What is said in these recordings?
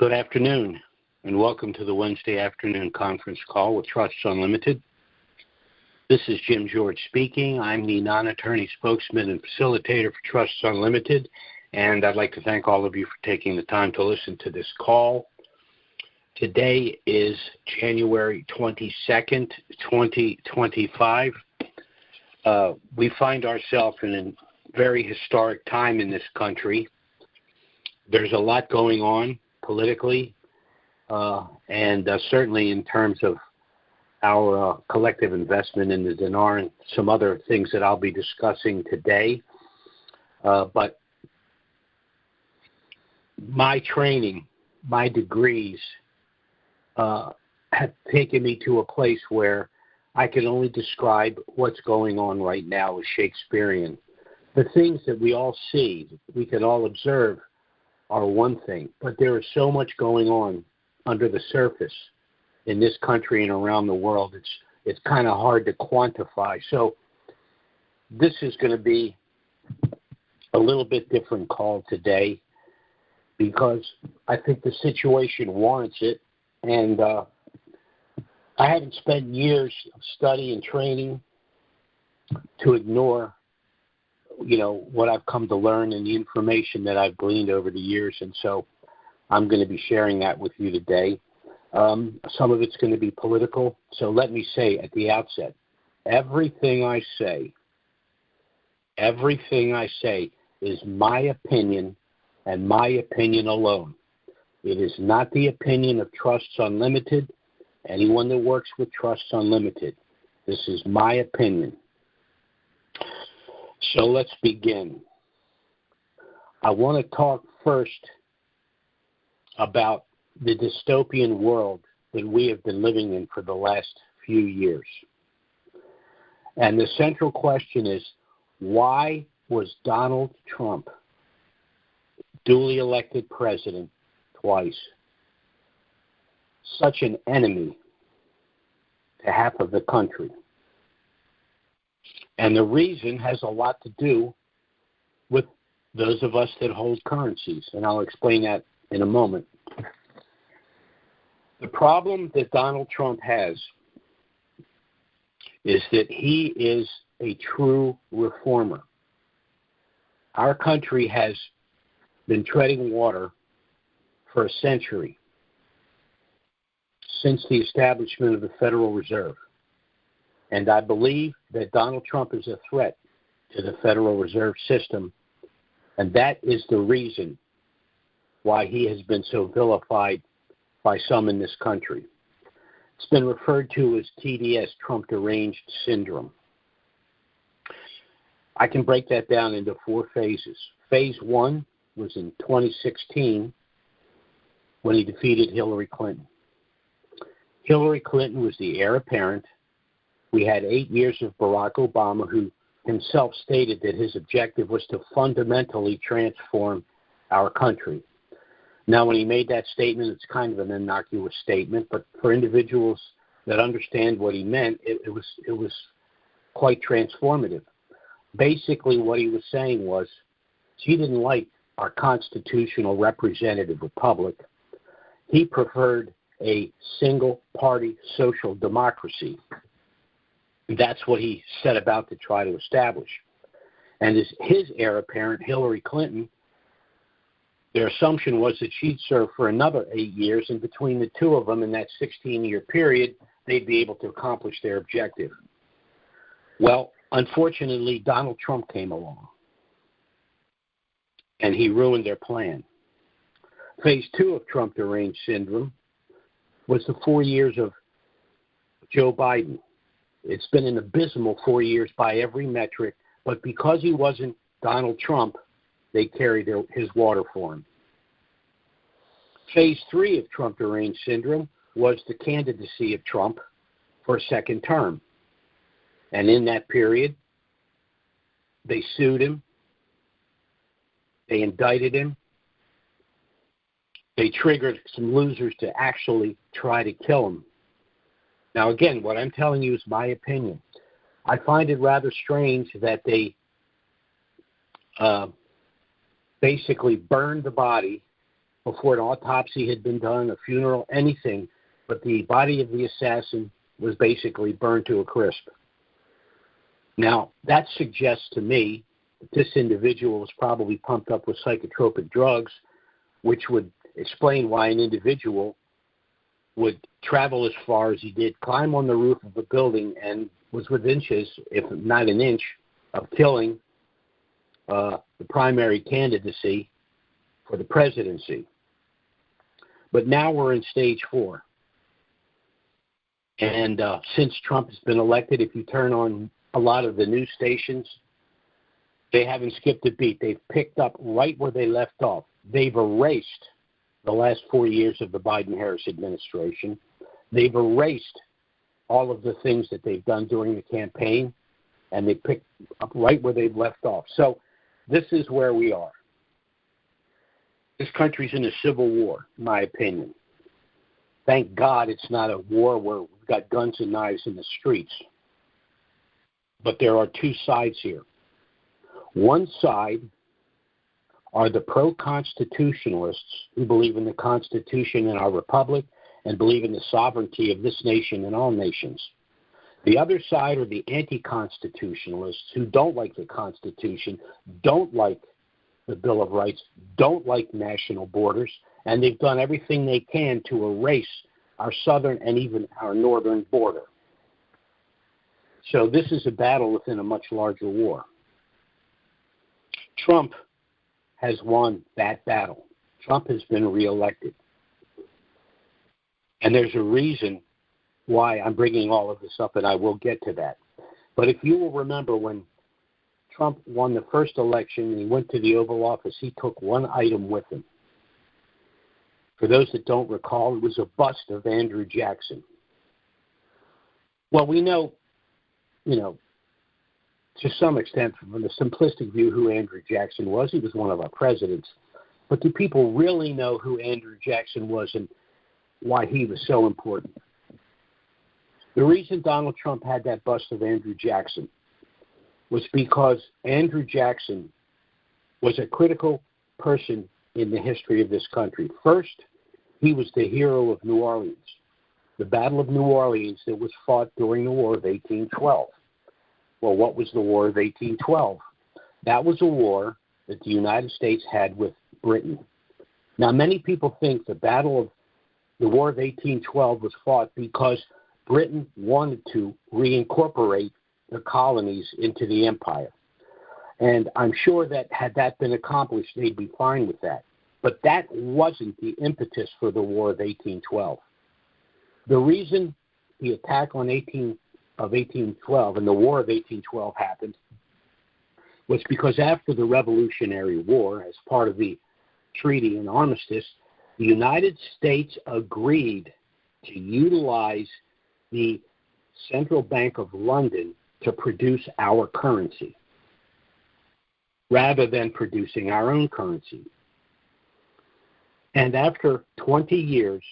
Good afternoon, and welcome to the Wednesday afternoon conference call with Trusts Unlimited. This is Jim George speaking. I'm the non-attorney spokesman and facilitator for Trusts Unlimited, and I'd like to thank all of you for taking the time to listen to this call. Today is January 22nd, 2025. We find ourselves in a very historic time in this country. There's a lot going on politically, and certainly in terms of our collective investment in the dinar and some other things that I'll be discussing today. But my training, my degrees have taken me to a place where I can only describe what's going on right now as Shakespearean. The things that we all see, we can all observe, are one thing, but there is so much going on under the surface in this country and around the world. It's kind of hard to quantify. So this is going to be a little bit different call today because I think the situation warrants it. And I haven't spent years of study and training to ignore what I've come to learn and the information that I've gleaned over the years. And so I'm going to be sharing that with you today. Some of it's going to be political. So let me say at the outset, everything I say is my opinion and my opinion alone. It is not the opinion of Trusts Unlimited, anyone that works with Trusts Unlimited. This is my opinion. So let's begin. I want to talk first about the dystopian world that we have been living in for the last few years. And the central question is, why was Donald Trump, duly elected president twice, such an enemy to half of the country? And the reason has a lot to do with those of us that hold currencies, and I'll explain that in a moment. The problem that Donald Trump has is that he is a true reformer. Our country has been treading water for a century, since the establishment of the Federal Reserve. And I believe that Donald Trump is a threat to the Federal Reserve System, and that is the reason why he has been so vilified by some in this country. It's been referred to as TDS, Trump Deranged Syndrome. I can break that down into 4 phases. Phase 1 was in 2016 when he defeated Hillary Clinton. Hillary Clinton was the heir apparent. We had 8 years of Barack Obama, who himself stated that his objective was to fundamentally transform our country. Now, when he made that statement, it's kind of an innocuous statement, but for individuals that understand what he meant, it was quite transformative. Basically, what he was saying was he didn't like our constitutional representative republic. He preferred a single-party social democracy. That's what he set about to try to establish. And as his heir apparent, Hillary Clinton, their assumption was that she'd serve for another 8 years, and between the two of them in that 16-year period, they'd be able to accomplish their objective. Well, unfortunately, Donald Trump came along, and he ruined their plan. Phase 2 of Trump Deranged Syndrome was the 4 years of Joe Biden. It's been an abysmal 4 years by every metric, but because he wasn't Donald Trump, they carried his water for him. Phase 3 of Trump Deranged Syndrome was the candidacy of Trump for a second term. And in that period, they sued him, they indicted him, they triggered some losers to actually try to kill him. Now, again, what I'm telling you is my opinion. I find it rather strange that they basically burned the body before an autopsy had been done, a funeral, anything, but the body of the assassin was basically burned to a crisp. Now, that suggests to me that this individual was probably pumped up with psychotropic drugs, which would explain why an individual would travel as far as he did, climb on the roof of a building, and was within inches, if not an inch, of killing the primary candidacy for the presidency. But now we're in stage 4. And since Trump has been elected, if you turn on a lot of the news stations, they haven't skipped a beat. They've picked up right where they left off. They've erased the last 4 years of the Biden-Harris administration. They've erased all of the things that they've done during the campaign, and they picked up right where they've left off. So this is where we are. This country's in a civil war, in my opinion. Thank God it's not a war where we've got guns and knives in the streets. But there are two sides here. One side are the pro-constitutionalists who believe in the Constitution and our republic and believe in the sovereignty of this nation and all nations. The other side are the anti-constitutionalists who don't like the Constitution, don't like the Bill of Rights, don't like national borders, and they've done everything they can to erase our southern and even our northern border. So this is a battle within a much larger war. Trump has won that battle. Trump has been reelected. And there's a reason why I'm bringing all of this up, and I will get to that. But if you will remember, when Trump won the first election and he went to the Oval Office, he took one item with him. For those that don't recall, it was a bust of Andrew Jackson. Well, we know, to some extent, from the simplistic view, who Andrew Jackson was. He was one of our presidents. But do people really know who Andrew Jackson was and why he was so important? The reason Donald Trump had that bust of Andrew Jackson was because Andrew Jackson was a critical person in the history of this country. First, he was the hero of New Orleans, the Battle of New Orleans that was fought during the War of 1812. Well, what was the War of 1812? That was a war that the United States had with Britain. Now, many people think the War of 1812 was fought because Britain wanted to reincorporate the colonies into the empire. And I'm sure that had that been accomplished, they'd be fine with that. But that wasn't the impetus for the War of 1812. The reason the attack of 1812 and the War of 1812 happened was because after the Revolutionary War, as part of the treaty and armistice, the United States agreed to utilize the Central Bank of London to produce our currency rather than producing our own currency. And after 20 years,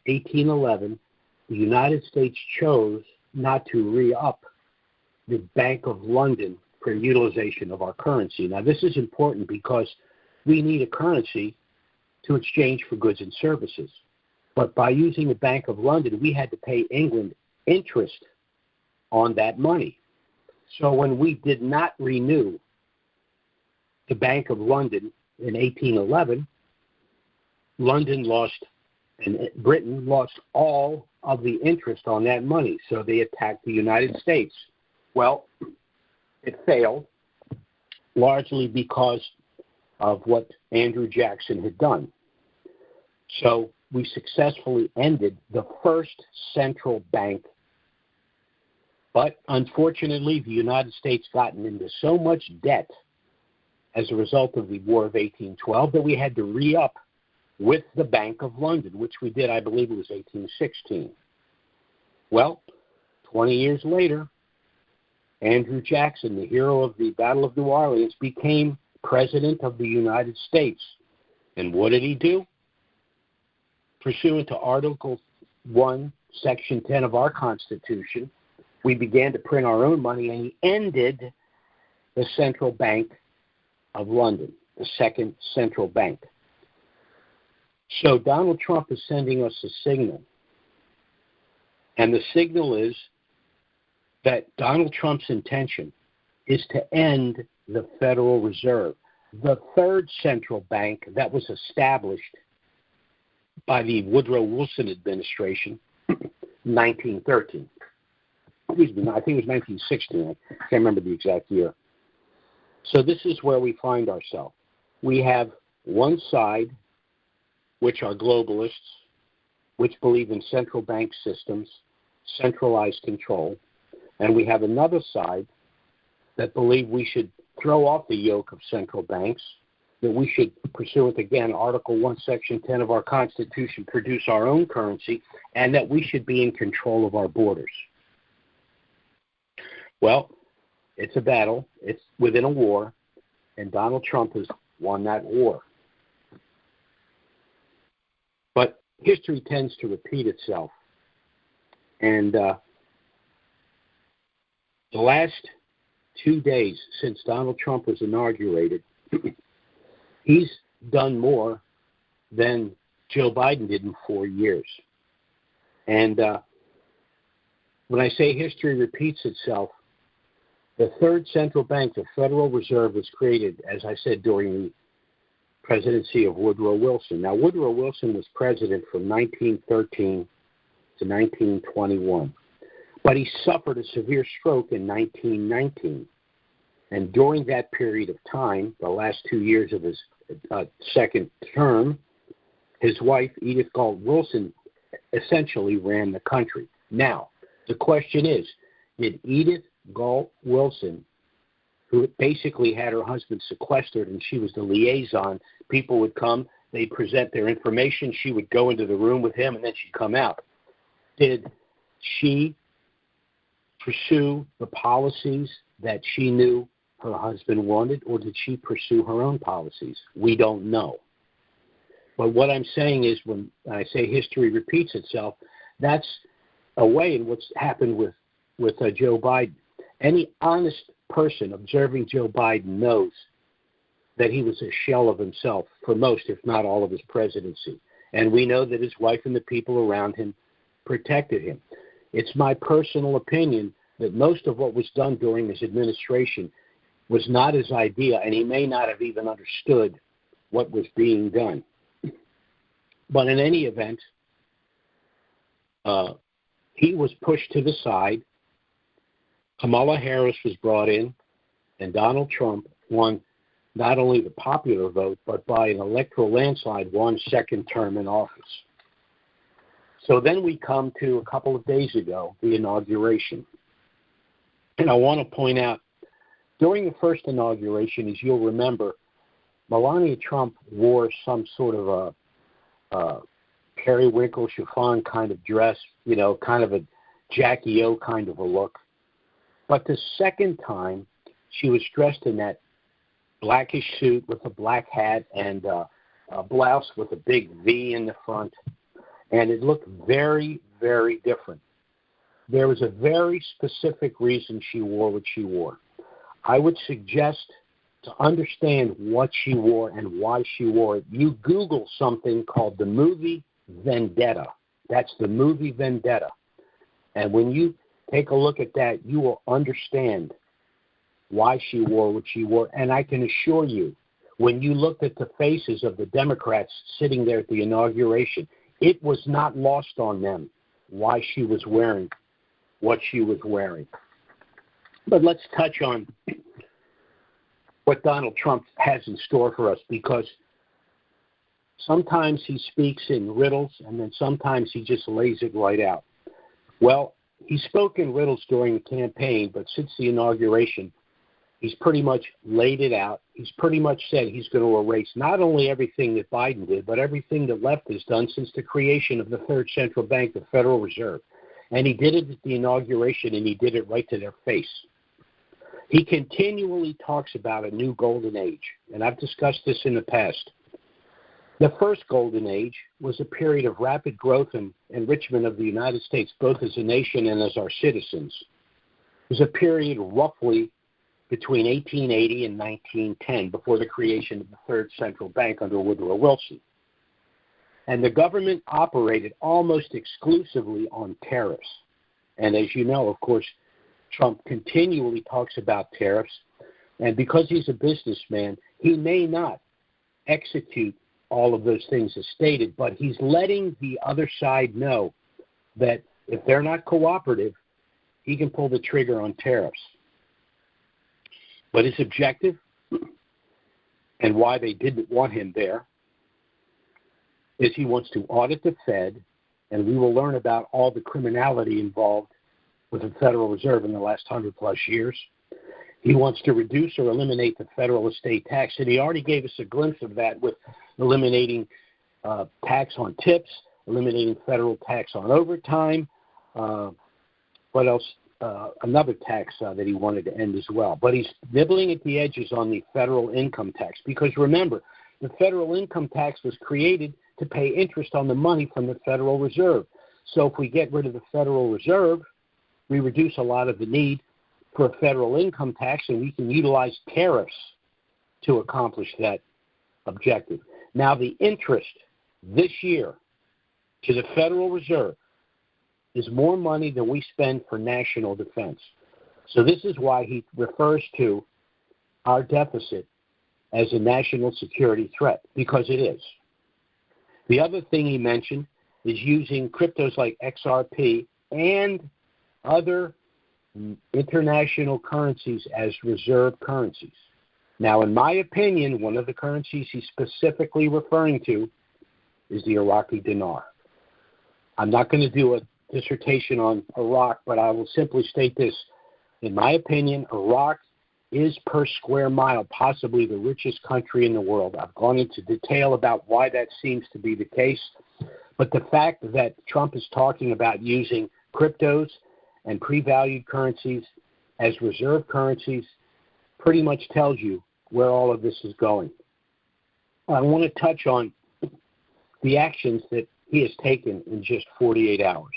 1811, the United States chose not to re-up the Bank of London for utilization of our currency. Now, this is important because we need a currency to exchange for goods and services. But by using the Bank of London, we had to pay England interest on that money. So when we did not renew the Bank of London in 1811, London lost and Britain lost all of the interest on that money. So they attacked the United States. Well, it failed largely because of what Andrew Jackson had done. So we successfully ended the first central bank. But unfortunately, the United States gotten into so much debt as a result of the War of 1812 that we had to re-up with the Bank of London, which we did, I believe it was 1816. Well, 20 years later, Andrew Jackson, the hero of the Battle of New Orleans, became President of the United States. And what did he do? Pursuant to Article 1, Section 10 of our Constitution, we began to print our own money, and he ended the Central Bank of London, the second central bank. So Donald Trump is sending us a signal. And the signal is that Donald Trump's intention is to end the Federal Reserve, the third central bank that was established by the Woodrow Wilson administration in 1913. Excuse me, I think it was 1916. I can't remember the exact year. So this is where we find ourselves. We have one side, which are globalists, which believe in central bank systems, centralized control, and we have another side that believe we should throw off the yoke of central banks, that we should, pursuant again, Article 1, Section 10 of our Constitution, produce our own currency, and that we should be in control of our borders. Well, it's a battle. It's within a war, and Donald Trump has won that war. But history tends to repeat itself. And the last 2 days since Donald Trump was inaugurated, he's done more than Joe Biden did in 4 years. And when I say history repeats itself, the third central bank, the Federal Reserve, was created, as I said, during the presidency of Woodrow Wilson. Now, Woodrow Wilson was president from 1913 to 1921. But he suffered a severe stroke in 1919. And during that period of time, the last 2 years of his second term, his wife, Edith Galt Wilson, essentially ran the country. Now, the question is, did Edith Galt Wilson, who basically had her husband sequestered and she was the liaison, people would come, they'd present their information, she would go into the room with him, and then she'd come out. Did she pursue the policies that she knew her husband wanted, or did she pursue her own policies? We don't know. But what I'm saying is, when I say history repeats itself, that's a way in what's happened with Joe Biden. Any honest person observing Joe Biden knows that he was a shell of himself for most, if not all, of his presidency. And we know that his wife and the people around him protected him. It's my personal opinion that most of what was done during his administration was not his idea, and he may not have even understood what was being done. But in any event, he was pushed to the side. Kamala Harris was brought in, and Donald Trump won not only the popular vote, but by an electoral landslide, won second term in office. So then we come to a couple of days ago, the inauguration. And I want to point out, during the first inauguration, as you'll remember, Melania Trump wore some sort of a periwinkle chiffon kind of dress, kind of a Jackie O kind of a look. But the second time, she was dressed in that blackish suit with a black hat and a blouse with a big V in the front. And it looked very, very different. There was a very specific reason she wore what she wore. I would suggest, to understand what she wore and why she wore it, you Google something called the movie Vendetta. That's the movie Vendetta. And when you take a look at that, you will understand why she wore what she wore. And I can assure you, when you looked at the faces of the Democrats sitting there at the inauguration, it was not lost on them why she was wearing what she was wearing. But let's touch on what Donald Trump has in store for us, because sometimes he speaks in riddles and then sometimes he just lays it right out. Well, he spoke in riddles during the campaign, but since the inauguration, he's pretty much laid it out. He's pretty much said he's going to erase not only everything that Biden did, but everything the left has done since the creation of the third central bank, the Federal Reserve. And he did it at the inauguration, and he did it right to their face. He continually talks about a new golden age, and I've discussed this in the past. The first golden age was a period of rapid growth and enrichment of the United States, both as a nation and as our citizens. It was a period roughly between 1880 and 1910, before the creation of the third central bank under Woodrow Wilson. And the government operated almost exclusively on tariffs. And as you know, of course, Trump continually talks about tariffs. And because he's a businessman, he may not execute all of those things as stated, but he's letting the other side know that if they're not cooperative, he can pull the trigger on tariffs. But his objective and why they didn't want him there is he wants to audit the Fed, and we will learn about all the criminality involved with the Federal Reserve in the last 100-plus years. He wants to reduce or eliminate the federal estate tax, and he already gave us a glimpse of that with eliminating tax on tips, eliminating federal tax on overtime. What else? Another tax that he wanted to end as well. But he's nibbling at the edges on the federal income tax because, remember, the federal income tax was created to pay interest on the money from the Federal Reserve. So if we get rid of the Federal Reserve, we reduce a lot of the need for a federal income tax, and we can utilize tariffs to accomplish that objective. Now, the interest this year to the Federal Reserve is more money than we spend for national defense. So this is why he refers to our deficit as a national security threat, because it is. The other thing he mentioned is using cryptos like XRP and other international currencies as reserve currencies. Now, in my opinion, one of the currencies he's specifically referring to is the Iraqi dinar. I'm not going to do a dissertation on Iraq, but I will simply state this. In my opinion, Iraq is per square mile possibly the richest country in the world. I've gone into detail about why that seems to be the case, but the fact that Trump is talking about using cryptos and pre-valued currencies as reserve currencies pretty much tells you where all of this is going. I want to touch on the actions that he has taken in just 48 hours.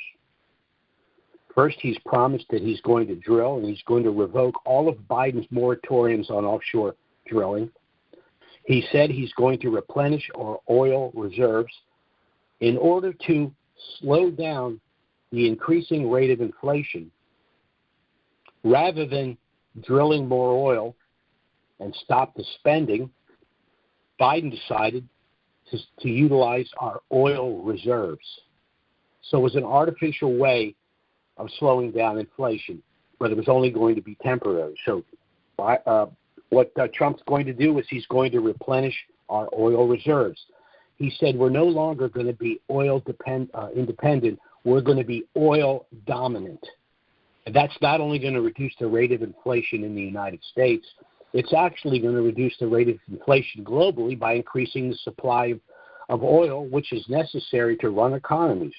First, he's promised that he's going to drill and he's going to revoke all of Biden's moratoriums on offshore drilling. He said he's going to replenish our oil reserves in order to slow down the increasing rate of inflation. Rather than drilling more oil and stop the spending, Biden decided to utilize our oil reserves. So it was an artificial way of slowing down inflation, but it was only going to be temporary. So what Trump's going to do is he's going to replenish our oil reserves. He said we're no longer going to be oil independent. We're going to be oil dominant. And that's not only going to reduce the rate of inflation in the United States, it's actually going to reduce the rate of inflation globally by increasing the supply of oil, which is necessary to run economies.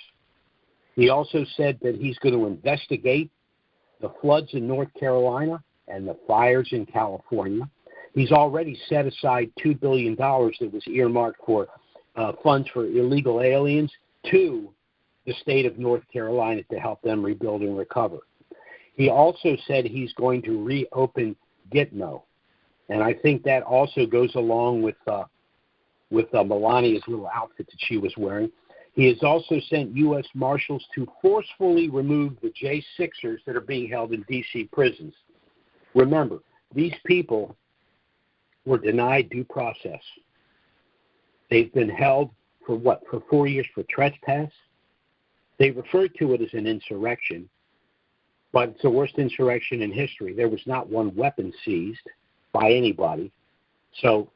He also said that he's going to investigate the floods in North Carolina and the fires in California. He's already set aside $2 billion that was earmarked for funds for illegal aliens to the state of North Carolina to help them rebuild and recover. He also said he's going to reopen Gitmo, and I think that also goes along with Melania's little outfit that she was wearing. He has also sent U.S. Marshals to forcefully remove the J6ers that are being held in D.C. prisons. Remember, these people were denied due process. They've been held for 4 years for trespass. They referred to it as an insurrection, but it's the worst insurrection in history. There was not one weapon seized by anybody. So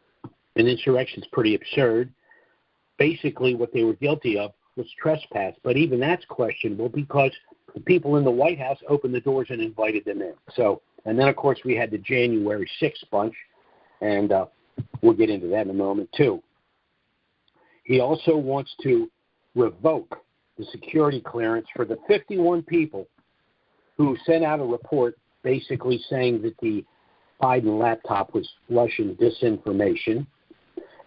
an insurrection is pretty absurd. Basically, what they were guilty of was trespass, but even that's questionable because the people in the White House opened the doors and invited them in. So, and then, of course, we had the January 6th bunch, and we'll get into that in a moment, too. He also wants to revoke the security clearance for the 51 people who sent out a report basically saying that the Biden laptop was Russian disinformation.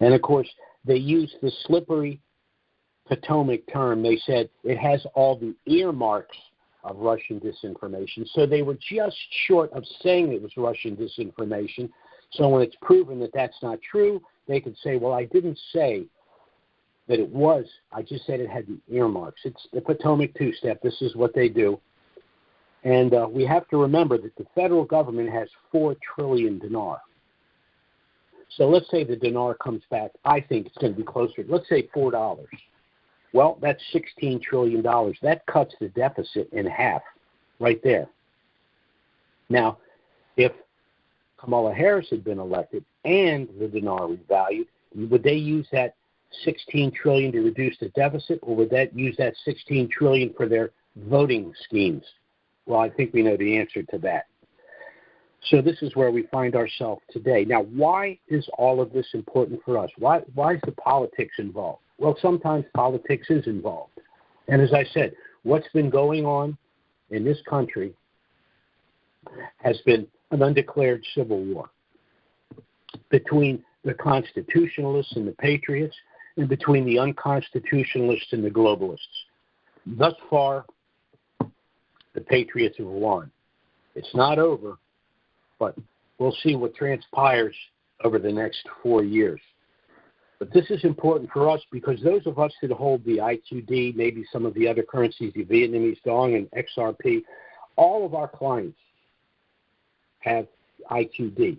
And, of course, they used the slippery Potomac term. They said it has all the earmarks of Russian disinformation. So they were just short of saying it was Russian disinformation. So when it's proven that that's not true, they could say, well, I didn't say that it was, I just said it had the earmarks. It's the Potomac two-step. This is what they do. And we have to remember that the federal government has 4 trillion dinar. So let's say the dinar comes back. I think it's going to be closer. Let's say $4. Well, that's $16 trillion. That cuts the deficit in half right there. Now, if Kamala Harris had been elected and the dinar was valued, would they use that $16 trillion to reduce the deficit, or would that use that $16 trillion for their voting schemes? Well, I think we know the answer to that. So this is where we find ourselves today. Now, why is all of this important for us? Why is the politics involved? Well, sometimes politics is involved. And as I said, what's been going on in this country has been an undeclared civil war between the constitutionalists and the patriots, and between the unconstitutionalists and the globalists. Thus far, the patriots have won. It's not over, but we'll see what transpires over the next 4 years. But this is important for us because those of us that hold the IQD, maybe some of the other currencies, the Vietnamese dong and XRP, all of our clients have IQD.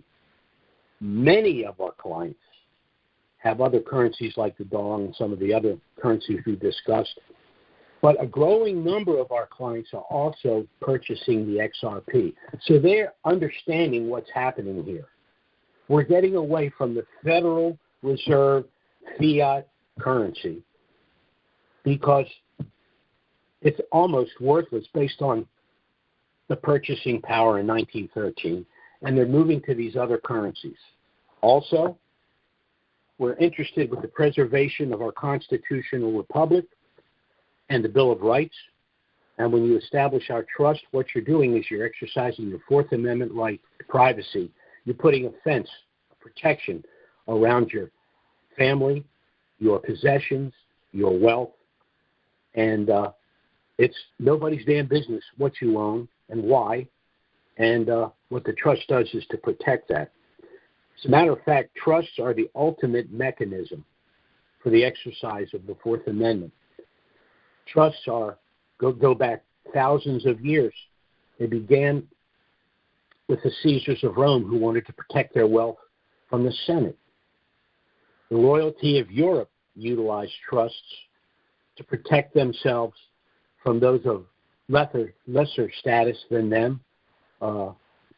Many of our clients have other currencies like the dong and some of the other currencies we discussed. But a growing number of our clients are also purchasing the XRP. So they're understanding what's happening here. We're getting away from the Federal Reserve fiat currency because it's almost worthless based on the purchasing power in 1913, and they're moving to these other currencies. Also, we're interested with the preservation of our constitutional republic and the Bill of Rights. And when you establish our trust, what you're doing is you're exercising your Fourth Amendment right to privacy. You're putting a fence, a protection around your family, your possessions, your wealth. And it's nobody's damn business what you own and why. And what the trust does is to protect that. As a matter of fact, trusts are the ultimate mechanism for the exercise of the Fourth Amendment. Trusts go back thousands of years. They began with the Caesars of Rome, who wanted to protect their wealth from the Senate. The royalty of Europe utilized trusts to protect themselves from those of lesser status than them,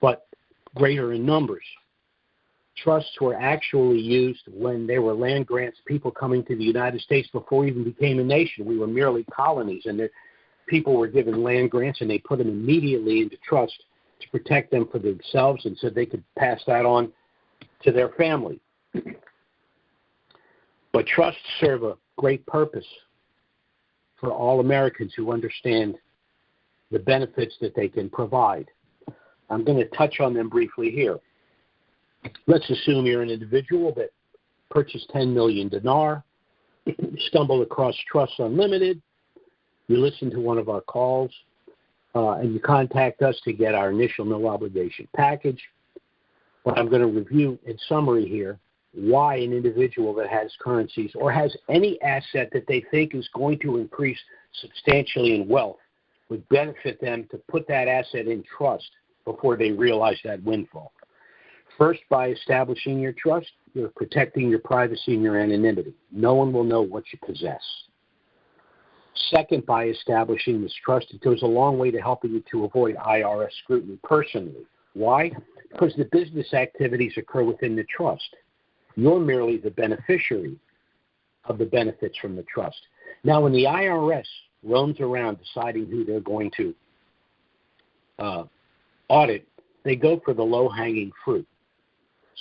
but greater in numbers. Trusts were actually used when there were land grants, people coming to the United States before we even became a nation. We were merely colonies, and people were given land grants, and they put them immediately into trust to protect them for themselves and so they could pass that on to their family. But trusts serve a great purpose for all Americans who understand the benefits that they can provide. I'm going to touch on them briefly here. Let's assume you're an individual that purchased 10 million dinar, stumbled across Trusts Unlimited, you listen to one of our calls, and you contact us to get our initial no obligation package. But I'm going to review in summary here why an individual that has currencies or has any asset that they think is going to increase substantially in wealth would benefit them to put that asset in trust before they realize that windfall. First, by establishing your trust, you're protecting your privacy and your anonymity. No one will know what you possess. Second, by establishing this trust, it goes a long way to helping you to avoid IRS scrutiny personally. Why? Because the business activities occur within the trust. You're merely the beneficiary of the benefits from the trust. Now, when the IRS roams around deciding who they're going to audit, they go for the low-hanging fruit.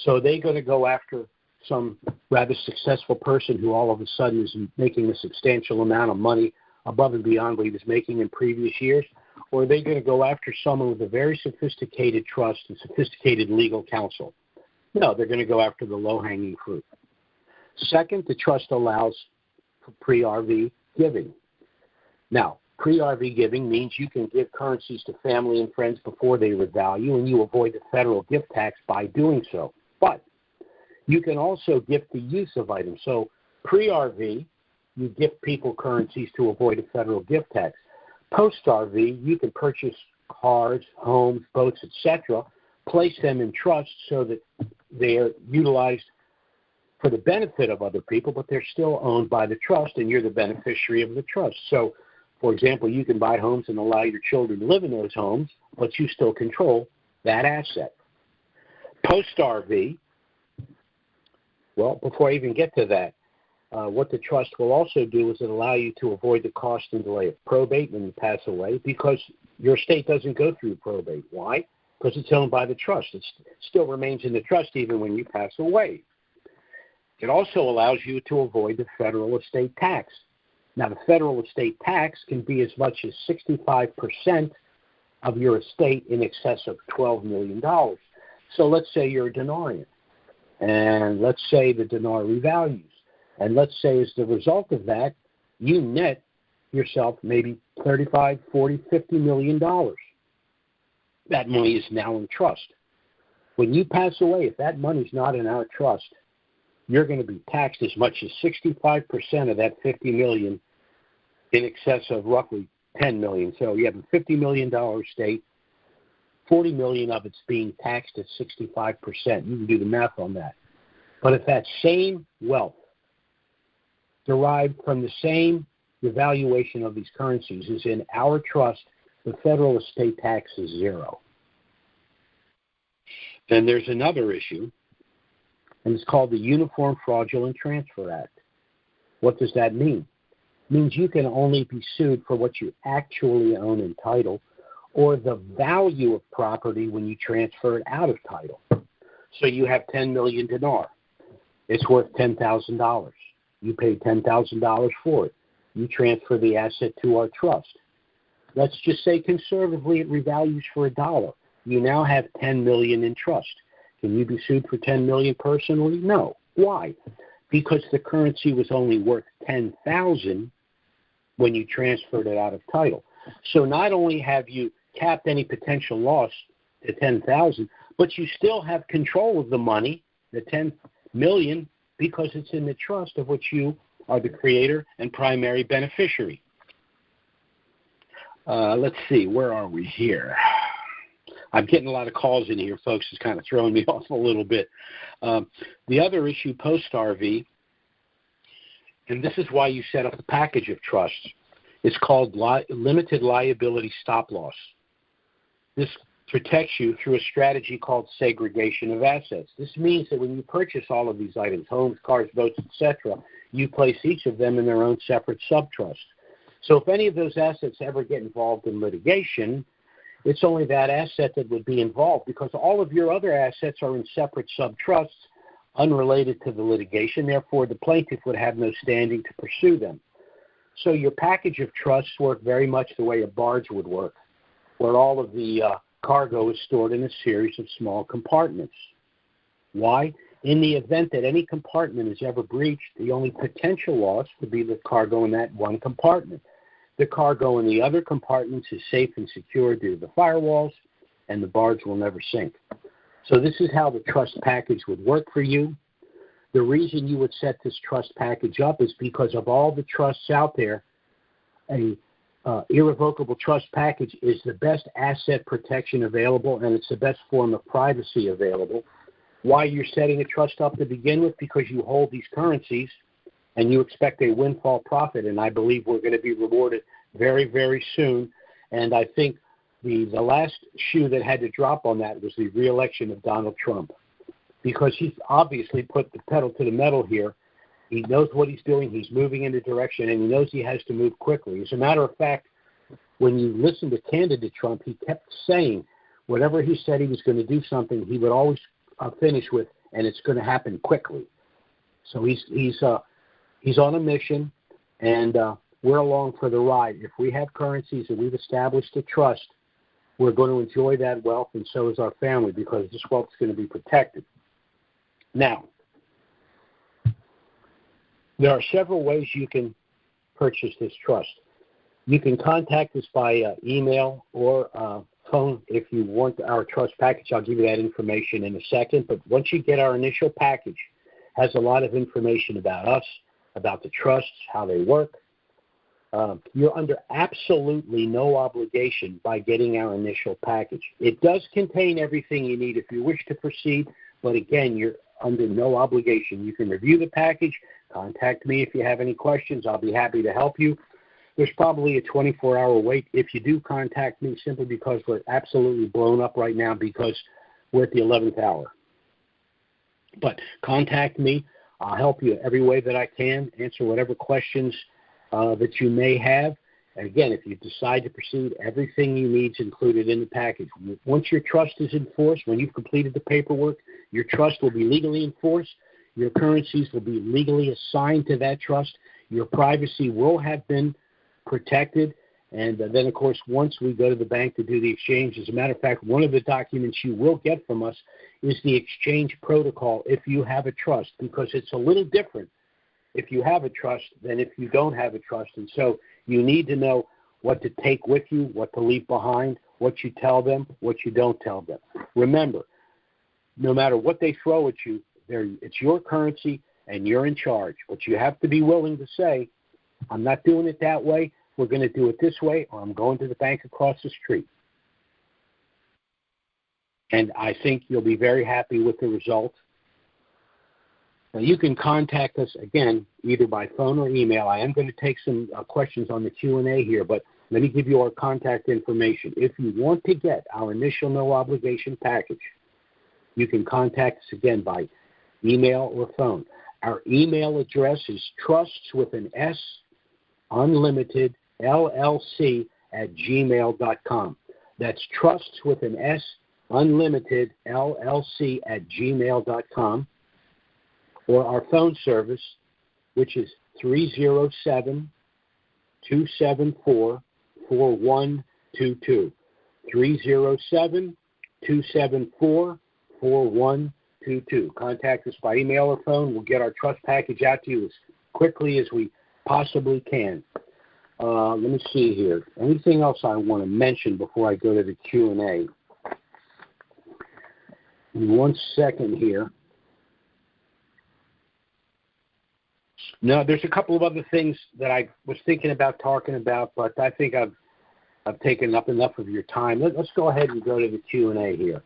So they're going to go after some rather successful person who all of a sudden is making a substantial amount of money above and beyond what he was making in previous years, or are they going to go after someone with a very sophisticated trust and sophisticated legal counsel? No, they're going to go after the low-hanging fruit. Second, the trust allows for pre-RV giving. Now, pre-RV giving means you can give currencies to family and friends before they revalue, and you avoid the federal gift tax by doing so. But you can also gift the use of items. So pre-RV, you gift people currencies to avoid a federal gift tax. Post-RV, you can purchase cars, homes, boats, etc., place them in trust so that they are utilized for the benefit of other people, but they're still owned by the trust, and you're the beneficiary of the trust. So, for example, you can buy homes and allow your children to live in those homes, but you still control that asset. Post-RV, well, before I even get to that, what the trust will also do is it allow you to avoid the cost and delay of probate when you pass away, because your estate doesn't go through probate. Why? Because it's owned by the trust. It still remains in the trust even when you pass away. It also allows you to avoid the federal estate tax. Now, the federal estate tax can be as much as 65% of your estate in excess of $12 million. So let's say you're a denarian, and let's say the dinar revalues. And let's say as the result of that, you net yourself maybe $35, $40, $50 million. That money is now in trust. When you pass away, if that money's not in our trust, you're going to be taxed as much as 65% of that $50 million in excess of roughly $10 million. So you have a $50 million estate, $40 million of it's being taxed at 65%. You can do the math on that. But if that same wealth derived from the same evaluation of these currencies is in our trust, the federal estate tax is zero. Then there's another issue, and it's called the Uniform Fraudulent Transfer Act. What does that mean? It means you can only be sued for what you actually own in title or the value of property when you transfer it out of title. So you have 10 million dinar. It's worth $10,000. You paid $10,000 for it. You transfer the asset to our trust. Let's just say conservatively it revalues for $1. You now have $10 million in trust. Can you be sued for $10 million personally? No. Why? Because the currency was only worth $10,000 when you transferred it out of title. So not only have you capped any potential loss to $10,000, but you still have control of the money, the $10 million, because it's in the trust of which you are the creator and primary beneficiary. Let's see, where are we here? I'm getting a lot of calls in here, folks. It's kind of throwing me off a little bit. The other issue post-RV, and this is why you set up a package of trusts, it's called limited liability stop loss. This protects you through a strategy called segregation of assets. This means that when you purchase all of these items, homes, cars, boats, etc., you place each of them in their own separate subtrust. So if any of those assets ever get involved in litigation, it's only that asset that would be involved, because all of your other assets are in separate subtrusts unrelated to the litigation. Therefore, the plaintiff would have no standing to pursue them. So your package of trusts work very much the way a barge would work, where all of the cargo is stored in a series of small compartments. Why? In the event that any compartment is ever breached, the only potential loss would be the cargo in that one compartment. The cargo in the other compartments is safe and secure due to the firewalls, and the barge will never sink. So this is how the trust package would work for you. The reason you would set this trust package up is because of all the trusts out there, a irrevocable trust package is the best asset protection available, and it's the best form of privacy available. Why you're setting a trust up to begin with? Because you hold these currencies and you expect a windfall profit, and I believe we're going to be rewarded very, very soon. And I think the last shoe that had to drop on that was the re-election of Donald Trump, because he's obviously put the pedal to the metal here. He knows what he's doing. He's moving in a direction, and he knows he has to move quickly. As a matter of fact, when you listen to candidate Trump, he kept saying whatever he said he was going to do something, he would always finish with, and it's going to happen quickly. So he's on a mission, and we're along for the ride. If we have currencies and we've established a trust, we're going to enjoy that wealth, and so is our family, because this wealth is going to be protected. Now, there are several ways you can purchase this trust. You can contact us by email or phone if you want our trust package. I'll give you that information in a second. But once you get our initial package, it has a lot of information about us, about the trusts, how they work. You're under absolutely no obligation by getting our initial package. It does contain everything you need if you wish to proceed, but again, you're under no obligation. You can review the package, contact me if you have any questions. I'll be happy to help you. There's probably a 24-hour wait if you do contact me, simply because we're absolutely blown up right now because we're at the 11th hour. But contact me. I'll help you every way that I can, answer whatever questions that you may have. And again, if you decide to proceed, everything you need is included in the package. Once your trust is enforced, when you've completed the paperwork, your trust will be legally enforced. Your currencies will be legally assigned to that trust. Your privacy will have been protected. And then, of course, once we go to the bank to do the exchange, as a matter of fact, one of the documents you will get from us is the exchange protocol if you have a trust, because it's a little different if you have a trust than if you don't have a trust. And so you need to know what to take with you, what to leave behind, what you tell them, what you don't tell them. Remember, no matter what they throw at you, it's your currency and you're in charge. But you have to be willing to say, I'm not doing it that way. We're going to do it this way, or I'm going to the bank across the street. And I think you'll be very happy with the result. Now, you can contact us, again, either by phone or email. I am going to take some questions on the Q&A here, but let me give you our contact information. If you want to get our initial no-obligation package, you can contact us, again, by email or phone. Our email address is trusts with an S, unlimited, LLC at gmail.com. That's trusts with an S, unlimited, LLC at gmail.com. Or our phone service, which is 307-274-4122. 307-274-4122. Contact us by email or phone. We'll get our trust package out to you as quickly as we possibly can. Let me see here. Anything else I want to mention before I go to the Q&A? In 1 second here. No, there's a couple of other things that I was thinking about talking about, but I think I've taken up enough of your time. Let's go ahead and go to the Q&A here.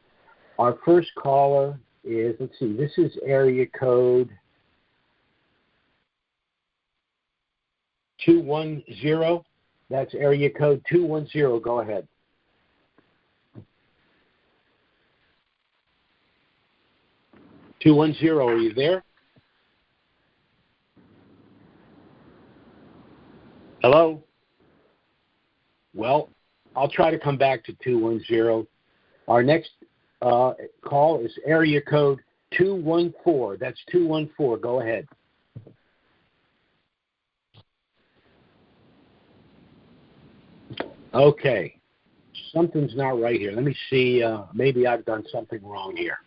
Our first caller is, let's see, this is area code 210. That's area code 210. Go ahead. Are you there? Hello? Well, I'll try to come back to 210. Our next call is area code 214. That's 214. Go ahead. Okay. Something's not right here. Let me see. Maybe I've done something wrong here.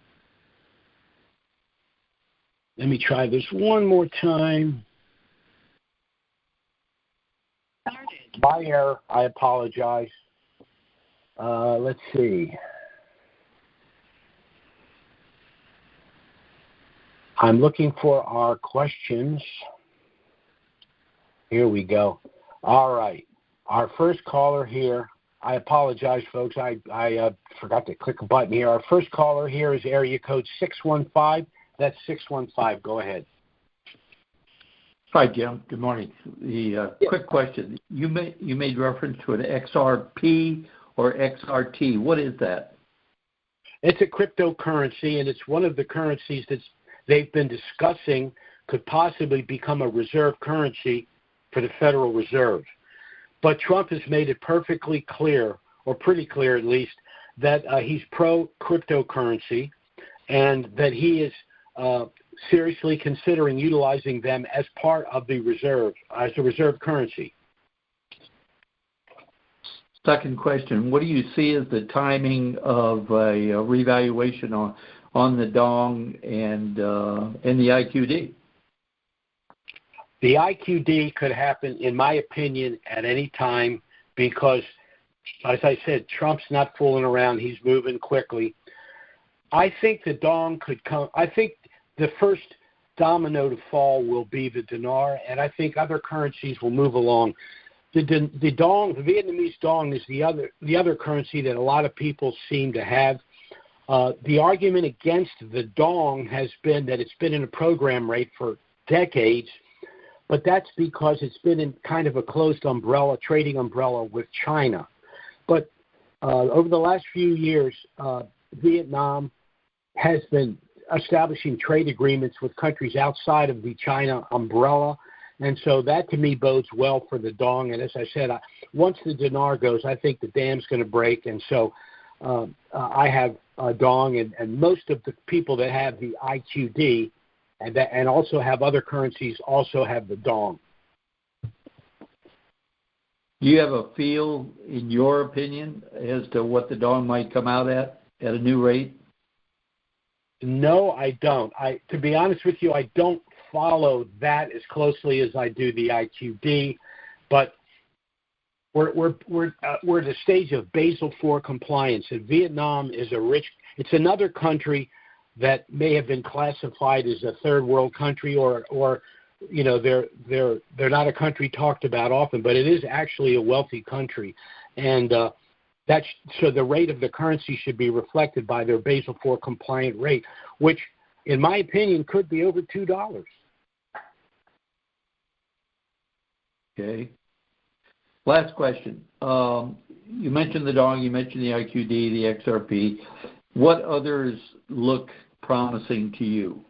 Let me try this one more time. My error. I apologize. Let's see. I'm looking for our questions. Here we go. All right. Our first caller here. I apologize, folks. I forgot to click a button here. Our first caller here is area code 615. That's 615. Go ahead. Hi, Jim. Good morning. Quick question. You made reference to an XRP or XRT. What is that? It's a cryptocurrency, and it's one of the currencies that they've been discussing could possibly become a reserve currency for the Federal Reserve. But Trump has made it perfectly clear, or pretty clear at least, that he's pro-cryptocurrency and that he is seriously considering utilizing them as part of the reserve, as a reserve currency. Second question, what do you see as the timing of a revaluation on the Dong and the IQD? The IQD could happen, in my opinion, at any time because, as I said, Trump's not fooling around. He's moving quickly. I think the Dong could come. I think the first domino to fall will be the dinar, and I think other currencies will move along. The dong, the Vietnamese dong, is the other currency that a lot of people seem to have. The argument against the dong has been that it's been in a program rate for decades, but that's because it's been in kind of a closed umbrella, trading umbrella with China. But over the last few years, Vietnam has been establishing trade agreements with countries outside of the China umbrella, and so that to me bodes well for the dong. And as I said, once the dinar goes, I think the dam's going to break, and so I have a dong, and most of the people that have the IQD and also have other currencies also have the dong. Do you have a feel, in your opinion, as to what the dong might come out at a new rate? No, I don't. To be honest with you, I don't follow that as closely as I do the IQD, but we're at the stage of Basel IV compliance, and Vietnam is it's another country that may have been classified as a third world country, or you know, they're not a country talked about often, but it is actually a wealthy country, and so the rate of the currency should be reflected by their Basel IV compliant rate, which, in my opinion, could be over $2. Okay. Last question. You mentioned the dong, you mentioned the IQD, the XRP. What others look promising to you?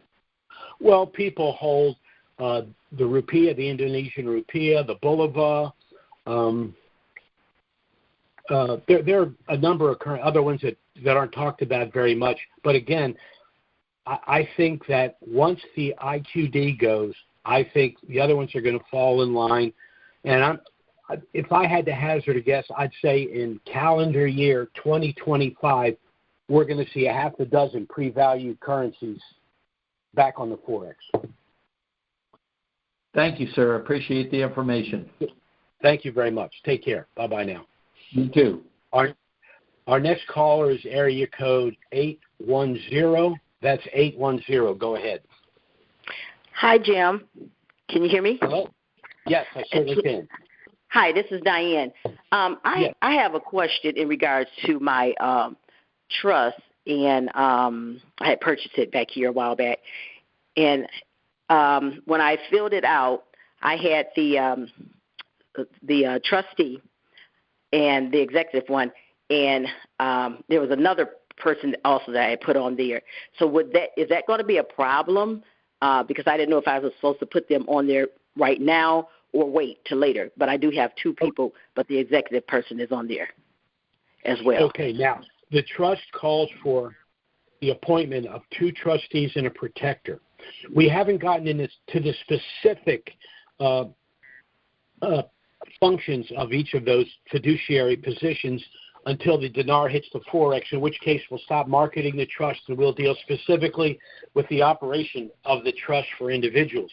Well, people hold the rupiah, the Indonesian rupiah, the bolivar. There are a number of other ones that aren't talked about very much. But again, I think that once the IQD goes, I think the other ones are going to fall in line. And if I had to hazard a guess, I'd say in calendar year 2025, we're going to see a half a dozen pre-valued currencies back on the Forex. Thank you, sir. Appreciate the information. Thank you very much. Take care. Bye-bye now. You too. Our next caller is area code 810. That's 810. Go ahead. Hi, Jim. Can you hear me? Hello? Yes, I certainly can. Hi, this is Diane. I have a question in regards to my trust, and I had purchased it back here a while back. And when I filled it out, I had the trustee and the executive one, and there was another person also that I had put on there. So is that going to be a problem? Because I didn't know if I was supposed to put them on there right now or wait till later. But I do have two people, but the executive person is on there as well. Okay, now the trust calls for the appointment of two trustees and a protector. We haven't gotten into the specific functions of each of those fiduciary positions until the dinar hits the Forex, in which case we'll stop marketing the trust and we'll deal specifically with the operation of the trust for individuals.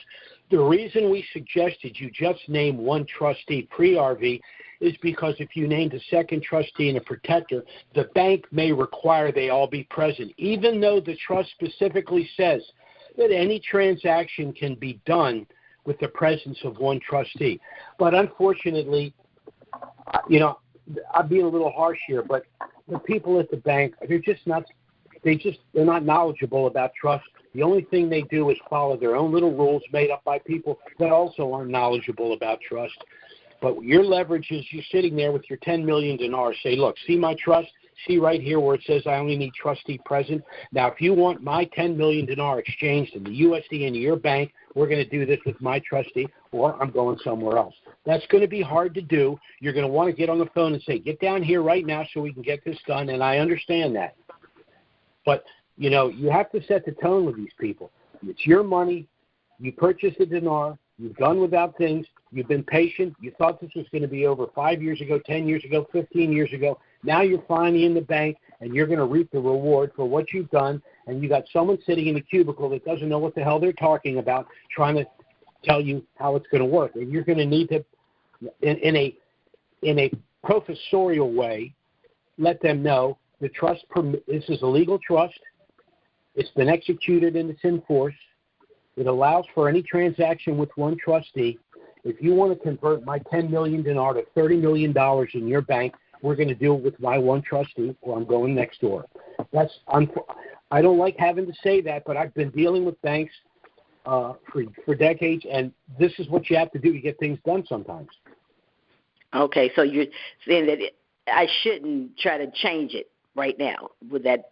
The reason we suggested you just name one trustee pre-RV is because if you named a second trustee and a protector, the bank may require they all be present, even though the trust specifically says that any transaction can be done with the presence of one trustee. But unfortunately, you know, I'm being a little harsh here, but the people at the bank, they're not knowledgeable about trust. The only thing they do is follow their own little rules made up by people that also aren't knowledgeable about trust. But your leverage is you're sitting there with your 10 million dinars. Say, look, see my trust? See right here where it says I only need trustee present. Now, if you want my 10 million dinar exchanged in the USD into your bank, we're going to do this with my trustee, or I'm going somewhere else. That's going to be hard to do. You're going to want to get on the phone and say, get down here right now so we can get this done, and I understand that. But, you know, you have to set the tone with these people. It's your money. You purchased a dinar. You've done without things. You've been patient. You thought this was going to be over 5 years ago, 10 years ago, 15 years ago. Now you're finally in the bank, and you're going to reap the reward for what you've done. And you got someone sitting in a cubicle that doesn't know what the hell they're talking about, trying to tell you how it's going to work. And you're going to need to, in a professorial way, let them know the trust. This is a legal trust. It's been executed and it's in force. It allows for any transaction with one trustee. If you want to convert my $10 million dinar to $30 million in your bank, we're going to do it with my one trustee, or I'm going next door. I don't like having to say that, but I've been dealing with banks for decades, and this is what you have to do to get things done sometimes. Okay, so you're saying that I shouldn't try to change it right now. Would that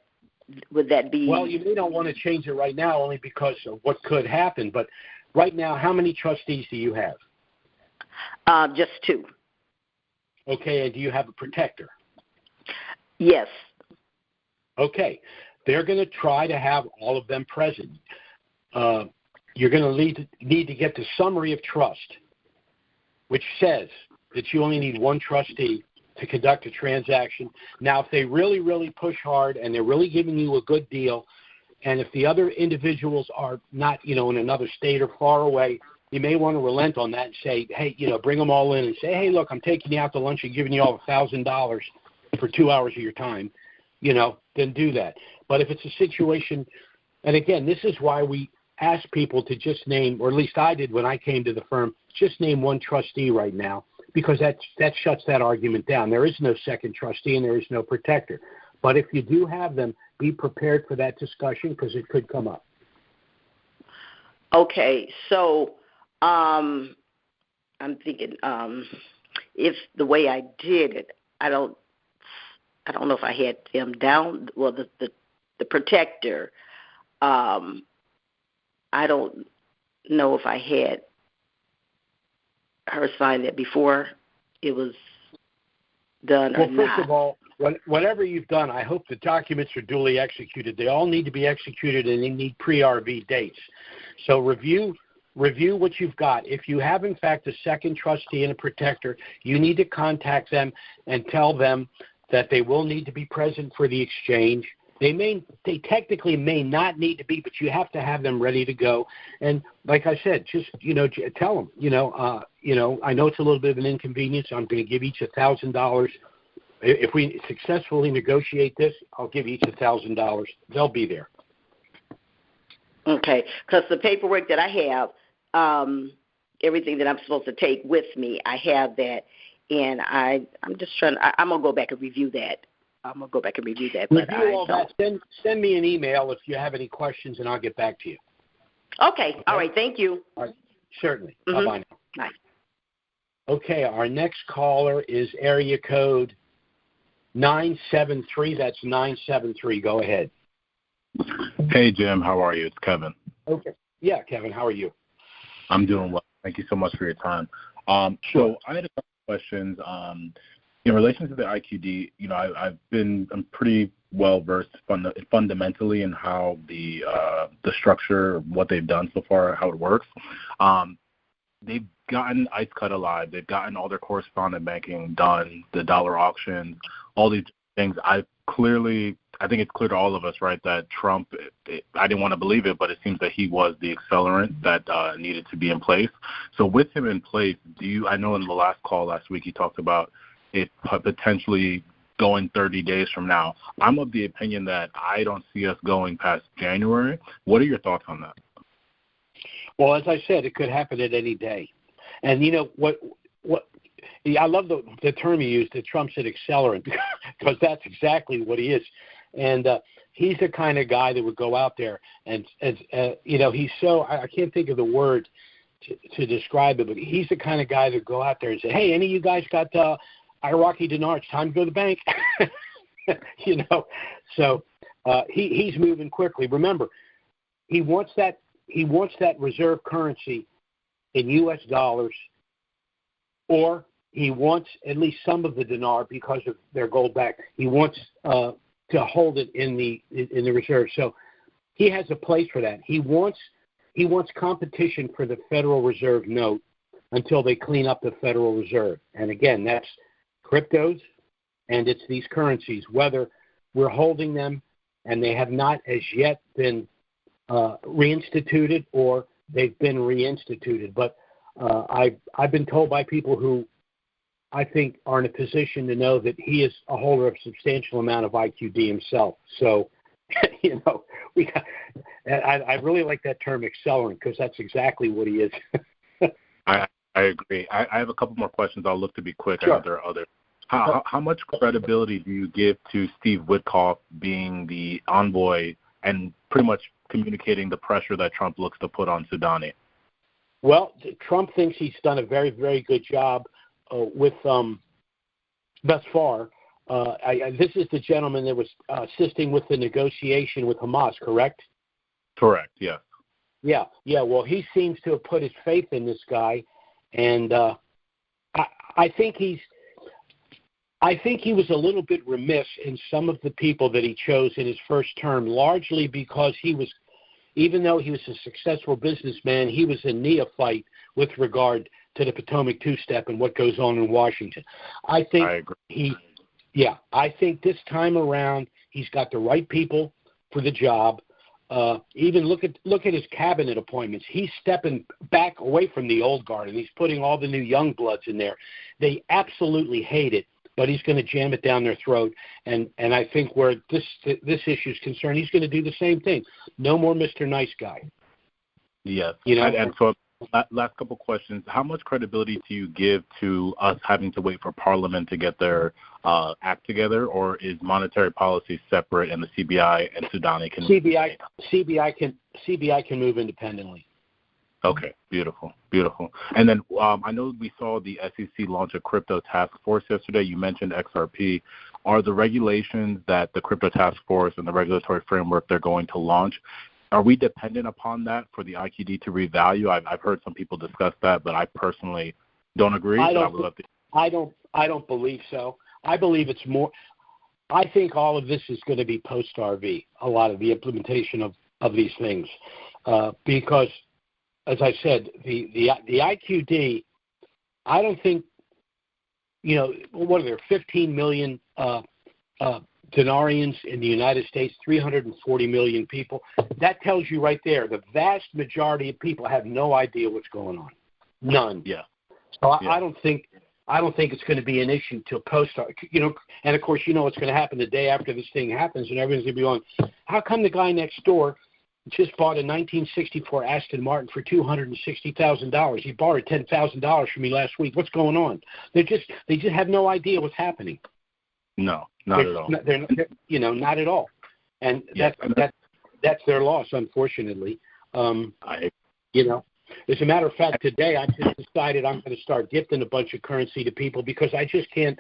be? Well, you may not want to change it right now only because of what could happen. But right now, how many trustees do you have? Just 2. Okay, and do you have a protector? Yes. Okay, they're going to try to have all of them present. You're going to need to get the summary of trust, which says that you only need one trustee to conduct a transaction. Now, if they really, really push hard and they're really giving you a good deal, and if the other individuals are not, in another state or far away, you may want to relent on that and say, hey, bring them all in and say, hey, look, I'm taking you out to lunch and giving you all $1,000 for 2 hours of your time, then do that. But if it's a situation, and again, this is why we ask people to just name, or at least I did when I came to the firm, just name one trustee right now, because that shuts that argument down. There is no second trustee and there is no protector. But if you do have them, be prepared for that discussion because it could come up. Okay, so I'm thinking if the way I did it, I don't know if I had them down. Well, the protector. I don't know if I had her sign it before it was done or not. Well, first of all, whatever you've done, I hope the documents are duly executed. They all need to be executed, and they need pre-RV dates. So review what you've got. If you have, in fact, a second trustee and a protector, you need to contact them and tell them that they will need to be present for the exchange. They technically may not need to be, but you have to have them ready to go. And like I said, just tell them. I know it's a little bit of an inconvenience. I'm going to give each $1,000. If we successfully negotiate this, I'll give each $1,000. They'll be there. Okay, because the paperwork that I have, everything that I'm supposed to take with me, I have that, and I'm just trying. I'm gonna go back and review that. Review all that. Send me an email if you have any questions, and I'll get back to you. Okay. All right. Thank you. All right. Certainly. Mm-hmm. Bye-bye now. Bye. Okay, our next caller is area code 973. That's 973. Go ahead. Hey, Jim. How are you? It's Kevin. Okay. Yeah, Kevin. How are you? I'm doing well. Thank you so much for your time. Sure. So I had a couple questions. In relation to the IQD, I'm pretty well versed fundamentally in how the structure, what they've done so far, how it works. They've gotten ICE cut alive. They've gotten all their correspondent banking done, the dollar auctions, all these things. I think it's clear to all of us, right, that Trump, I didn't want to believe it, but it seems that he was the accelerant that needed to be in place. So with him in place, I know in the last call last week he talked about it potentially going 30 days from now. I'm of the opinion that I don't see us going past January. What are your thoughts on that? Well, as I said, it could happen at any day. And what I love the term you used, that Trump's an accelerant, because that's exactly what he is. And he's the kind of guy that would go out there and he's so, I can't think of the word to describe it, but he's the kind of guy that would go out there and say, hey, any of you guys got Iraqi dinar? It's time to go to the bank. So he's moving quickly. Remember, he wants that reserve currency in U.S. dollars, or he wants at least some of the dinar because of their gold back. He wants to hold it in the reserve. So he has a place for that. He wants competition for the Federal Reserve note until they clean up the Federal Reserve. And again, that's cryptos, and it's these currencies, whether we're holding them and they have not as yet been reinstituted, or they've been reinstituted. But I've been told by people who I think are in a position to know that he is a holder of a substantial amount of IQD himself. So, we got, I really like that term accelerant because that's exactly what he is. I agree. I have a couple more questions. I'll look to be quick. Sure. I know there are others. How much credibility do you give to Steve Witkoff being the envoy and pretty much communicating the pressure that Trump looks to put on Soudani? Well, Trump thinks he's done a very, very good job with thus far. This is the gentleman that was assisting with the negotiation with Hamas, correct? Correct, yes. Yeah. Well, he seems to have put his faith in this guy, and I think he was a little bit remiss in some of the people that he chose in his first term, largely because even though he was a successful businessman, he was a neophyte with regard to the Potomac Two-Step and what goes on in Washington. I agree. I think this time around he's got the right people for the job. Even look at his cabinet appointments. He's stepping back away from the old guard, and he's putting all the new young bloods in there. They absolutely hate it, but he's going to jam it down their throat. And I think where this issue is concerned, he's going to do the same thing. No more Mr. Nice Guy. Yes. And so last couple questions. How much credibility do you give to us having to wait for Parliament to get their act together, or is monetary policy separate and the CBI and Soudani can CBI can move independently? Okay, beautiful. And then I know we saw the SEC launch a crypto task force yesterday. You mentioned XRP. Are the regulations that the crypto task force and the regulatory framework they're going to launch, are we dependent upon that for the IQD to revalue? I've heard some people discuss that, but I personally don't agree. I don't believe so. I believe it's more. I think all of this is going to be post-RV, a lot of the implementation of these things, because, as I said, the IQD, I don't think, what are there, 15 million denarians in the United States, 340 million people. That tells you right there, the vast majority of people have no idea what's going on. None. Yeah. So I don't think it's going to be an issue till post, and of course, what's going to happen the day after this thing happens, and everyone's going to be going, how come the guy next door just bought a 1964 Aston Martin for $260,000? He borrowed $10,000 from me last week. What's going on? They just have no idea what's happening. No, not at all. They're not at all, and that's their loss, unfortunately. As a matter of fact, today I just decided I'm going to start gifting a bunch of currency to people because I just can't.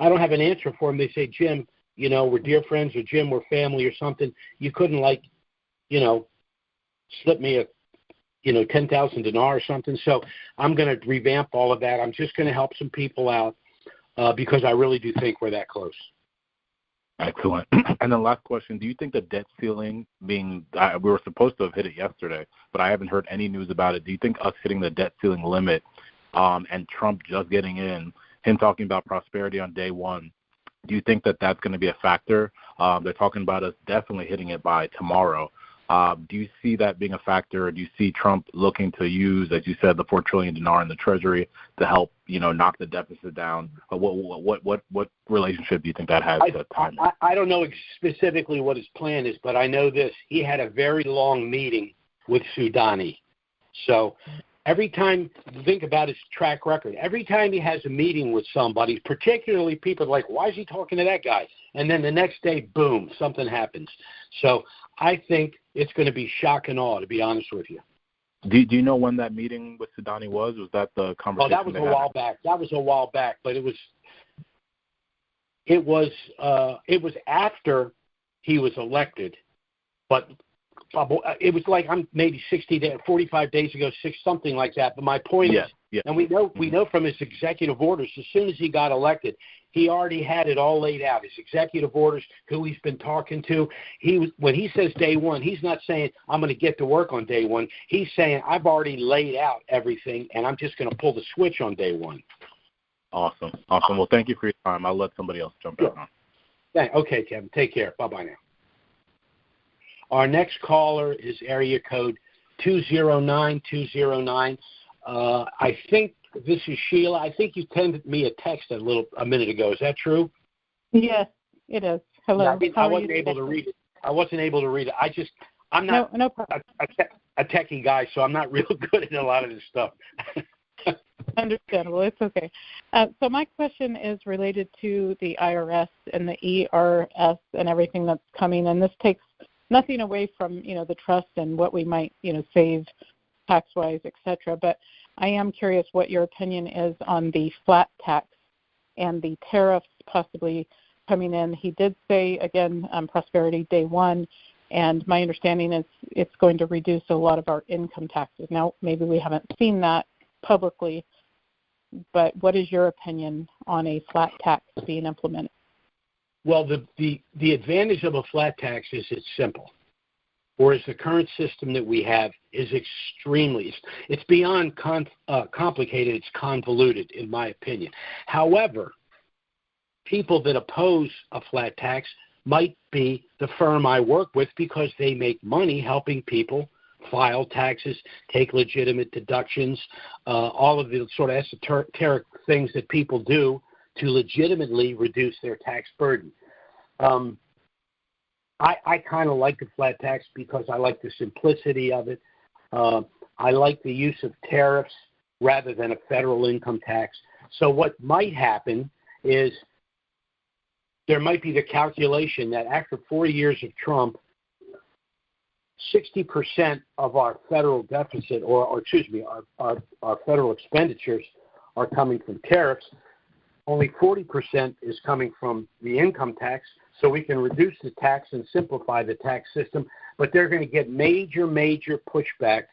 I don't have an answer for them. They say, Jim, we're dear friends, or Jim, we're family, or something. You couldn't slip me a 10,000 dinar or something. So I'm going to revamp all of that. I'm just going to help some people out. Because I really do think we're that close. Excellent. And then last question, do you think the debt ceiling we were supposed to have hit it yesterday, but I haven't heard any news about it. Do you think us hitting the debt ceiling limit and Trump just getting in, him talking about prosperity on day one, do you think that that's going to be a factor? They're talking about us definitely hitting it by tomorrow. Do you see that being a factor? Or do you see Trump looking to use, as you said, the $4 trillion in the Treasury to help, knock the deficit down? What relationship do you think that has to timing? I don't know specifically what his plan is, but I know this. He had a very long meeting with Soudani. So every time, think about his track record, every time he has a meeting with somebody, particularly people are like, why is he talking to that guy? And then the next day, boom, something happens. So I think it's going to be shock and awe, to be honest with you. Do you know when that meeting with Soudani was? Was that the conversation? Oh, that was a while back. But it was after he was elected. But it was like maybe 45 days ago, something like that. But my point is, and we know from his executive orders, as soon as he got elected, he already had it all laid out. His executive orders, who he's been talking to. When he says day one, he's not saying I'm going to get to work on day one. He's saying I've already laid out everything, and I'm just going to pull the switch on day one. Awesome. Well, thank you for your time. I'll let somebody else jump in on. Okay, Kevin. Take care. Bye-bye now. Our next caller is area code 209209. I think this is Sheila. I think you sent me a text a minute ago. Is that true? Yes, it is. Hello. Yeah, I wasn't able to read it. I wasn't able to read it. I'm not no problem. a techie guy, so I'm not real good at a lot of this stuff. Understandable. It's okay. So my question is related to the IRS and the ERS and everything that's coming, and this takes nothing away from, the trust and what we might, save tax-wise, et cetera. But I am curious what your opinion is on the flat tax and the tariffs possibly coming in. He did say, again, prosperity day one, and my understanding is it's going to reduce a lot of our income taxes. Now, maybe we haven't seen that publicly, but what is your opinion on a flat tax being implemented? Well, the advantage of a flat tax is it's simple, whereas the current system that we have is it's beyond complicated. It's convoluted, in my opinion. However, people that oppose a flat tax might be the firm I work with because they make money helping people file taxes, take legitimate deductions, all of the sort of esoteric things that people do to legitimately reduce their tax burden. I kind of like the flat tax because I like the simplicity of it. I like the use of tariffs rather than a federal income tax. So what might happen is there might be the calculation that after 4 years of Trump, 60% of our federal deficit, or our federal expenditures are coming from tariffs. Only 40% is coming from the income tax, so we can reduce the tax and simplify the tax system. But they're going to get major pushback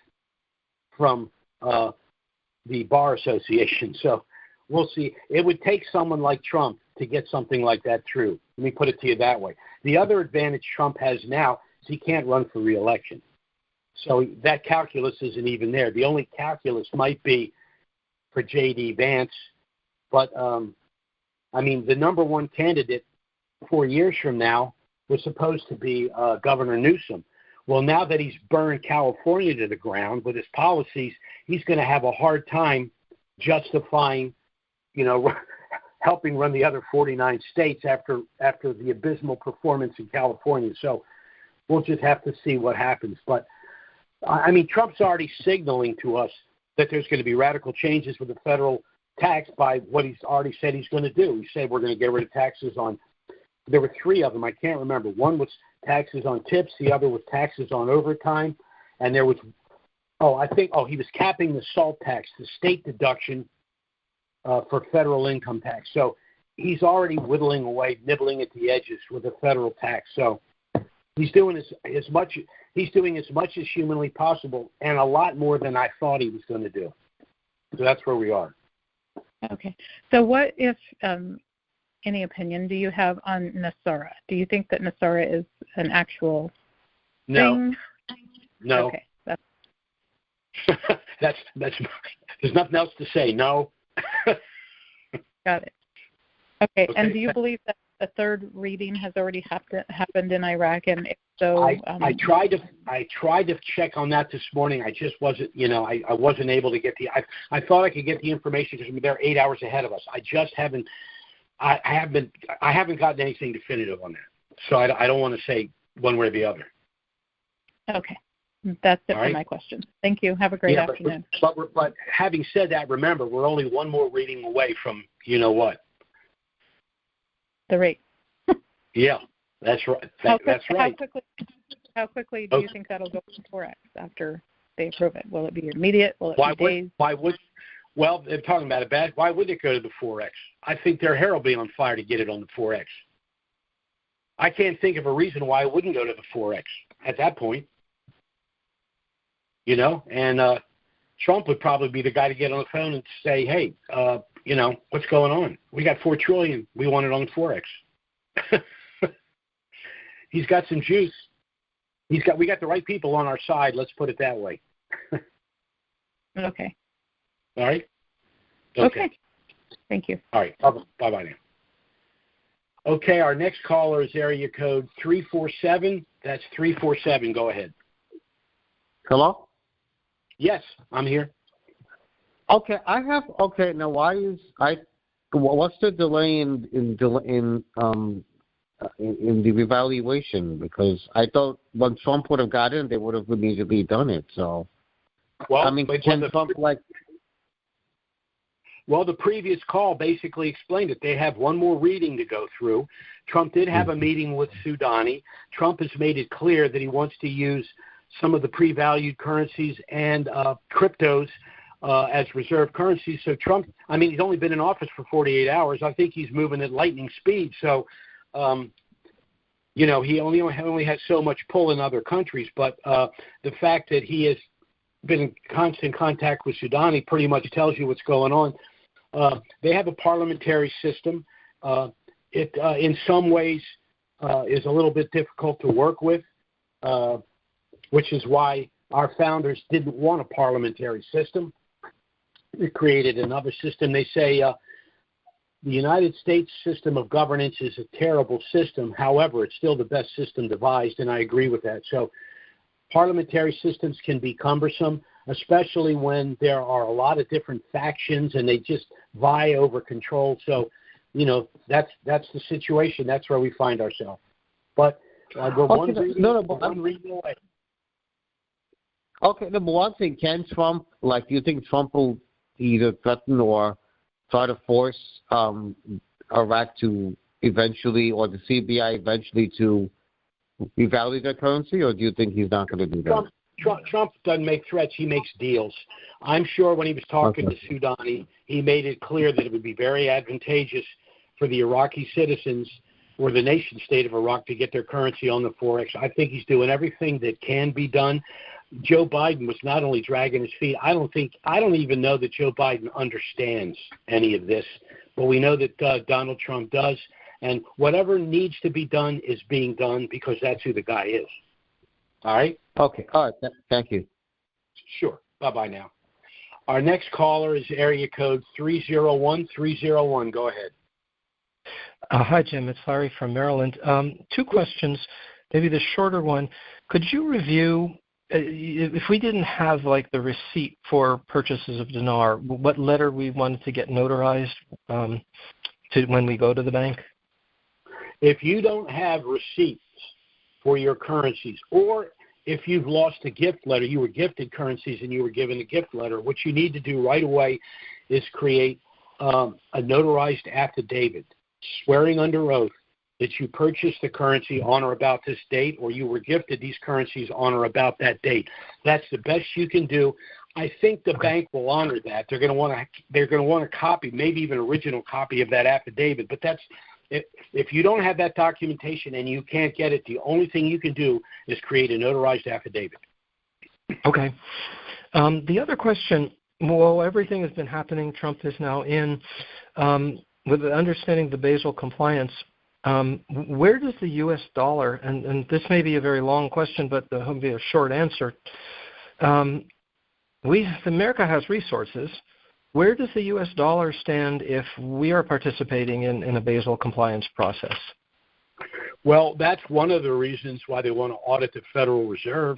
from the Bar Association. So we'll see. It would take someone like Trump to get something like that through. Let me put it to you that way. The other advantage Trump has now is he can't run for re-election. So that calculus isn't even there. The only calculus might be for J.D. Vance. But, the number one candidate 4 years from now was supposed to be Governor Newsom. Well, now that he's burned California to the ground with his policies, he's going to have a hard time justifying, helping run the other 49 states after the abysmal performance in California. So we'll just have to see what happens. But, Trump's already signaling to us that there's going to be radical changes with the federal tax by what he's already said he's going to do. He said we're going to get rid of taxes on – there were three of them. I can't remember. One was taxes on tips. The other was taxes on overtime. And there was – he was capping the SALT tax, the state deduction for federal income tax. So he's already whittling away, nibbling at the edges with a federal tax. So he's doing as much as humanly possible and a lot more than I thought he was going to do. So that's where we are. Okay. So what if any opinion do you have on NESARA? Do you think that NESARA is an actual thing? No. Okay. That's there's nothing else to say. No. Got it. Okay. And do you believe that a third reading has already happened in Iraq? And if so, I tried to check on that this morning. I just wasn't, I wasn't able to get I thought I could get the information because they're 8 hours ahead of us. I just haven't. I haven't gotten anything definitive on that, so I don't want to say one way or the other. Okay. That's it for my questions. Thank you. Have a great afternoon. But having said that, remember, we're only one more reading away from what? The rate. Yeah, that's right. That's right. How quickly do you think that'll go to 4X after they approve it? Will it be immediate? Will it be days? Well, they're talking about it bad. Why would it go to the 4X? I think their hair will be on fire to get it on the 4X. I can't think of a reason why it wouldn't go to the 4X at that point. And Trump would probably be the guy to get on the phone and say, hey, what's going on? We got $4 trillion. We want it on 4X. He's got some juice. We got the right people on our side. Let's put it that way. Okay. All right. Okay. Thank you. All right. Bye-bye now. Okay. Our next caller is area code 347. That's 347. Go ahead. Hello? Yes, I'm here. Okay, now what's the delay in in the revaluation? Because I thought when Trump would have got in, they would have immediately done it. So, well, I mean, can Trump Well, the previous call basically explained it. They have one more reading to go through. Trump did have a meeting with Soudani. Trump has made it clear that he wants to use some of the pre-valued currencies and cryptos as reserve currencies. So Trump, I mean, he's only been in office for 48 hours. I think he's moving at lightning speed. So, he only has so much pull in other countries. But the fact that he has been in constant contact with Soudani pretty much tells you what's going on. They have a parliamentary system. It, in some ways, is a little bit difficult to work with, which is why our founders didn't want a parliamentary system. They created another system. They say the United States system of governance is a terrible system. However, it's still the best system devised, and I agree with that. So parliamentary systems can be cumbersome, especially when there are a lot of different factions and they just vie over control. So, that's the situation. That's where we find ourselves. But we're one reading away. Okay, number one thing, can Trump, do you think Trump will either threaten or try to force Iraq to eventually, or the CBI eventually, to revalue their currency, or do you think he's not going to do that? Trump doesn't make threats. He makes deals. I'm sure when he was talking to Soudani, he made it clear that it would be very advantageous for the Iraqi citizens or the nation state of Iraq to get their currency on the Forex. I think he's doing everything that can be done. Joe Biden was not only dragging his feet. I don't even know that Joe Biden understands any of this, but we know that Donald Trump does. And whatever needs to be done is being done because that's who the guy is. All right? Okay. All right. Thank you. Sure. Bye-bye now. Our next caller is area code 301-301. Go ahead. Hi, Jim. It's Larry from Maryland. Two questions, maybe the shorter one. Could you review, if we didn't have the receipt for purchases of dinar, what letter we wanted to get notarized to when we go to the bank? If you don't have receipts for your currencies, or if you've lost a gift letter, you were gifted currencies and you were given a gift letter, what you need to do right away is create a notarized affidavit swearing under oath that you purchased the currency on or about this date, or you were gifted these currencies on or about that date. That's the best you can do. I think the bank will honor that. They're going to want a copy, maybe even an original copy of that affidavit. But if you don't have that documentation and you can't get it, the only thing you can do is create a notarized affidavit. Okay. The other question, well, everything has been happening. Trump is now in. With understanding the Basel compliance, where does the U.S. dollar, and this may be a very long question, but it'll be a short answer. America has resources. Where does the U.S. dollar stand if we are participating in a Basel compliance process? Well, that's one of the reasons why they want to audit the Federal Reserve.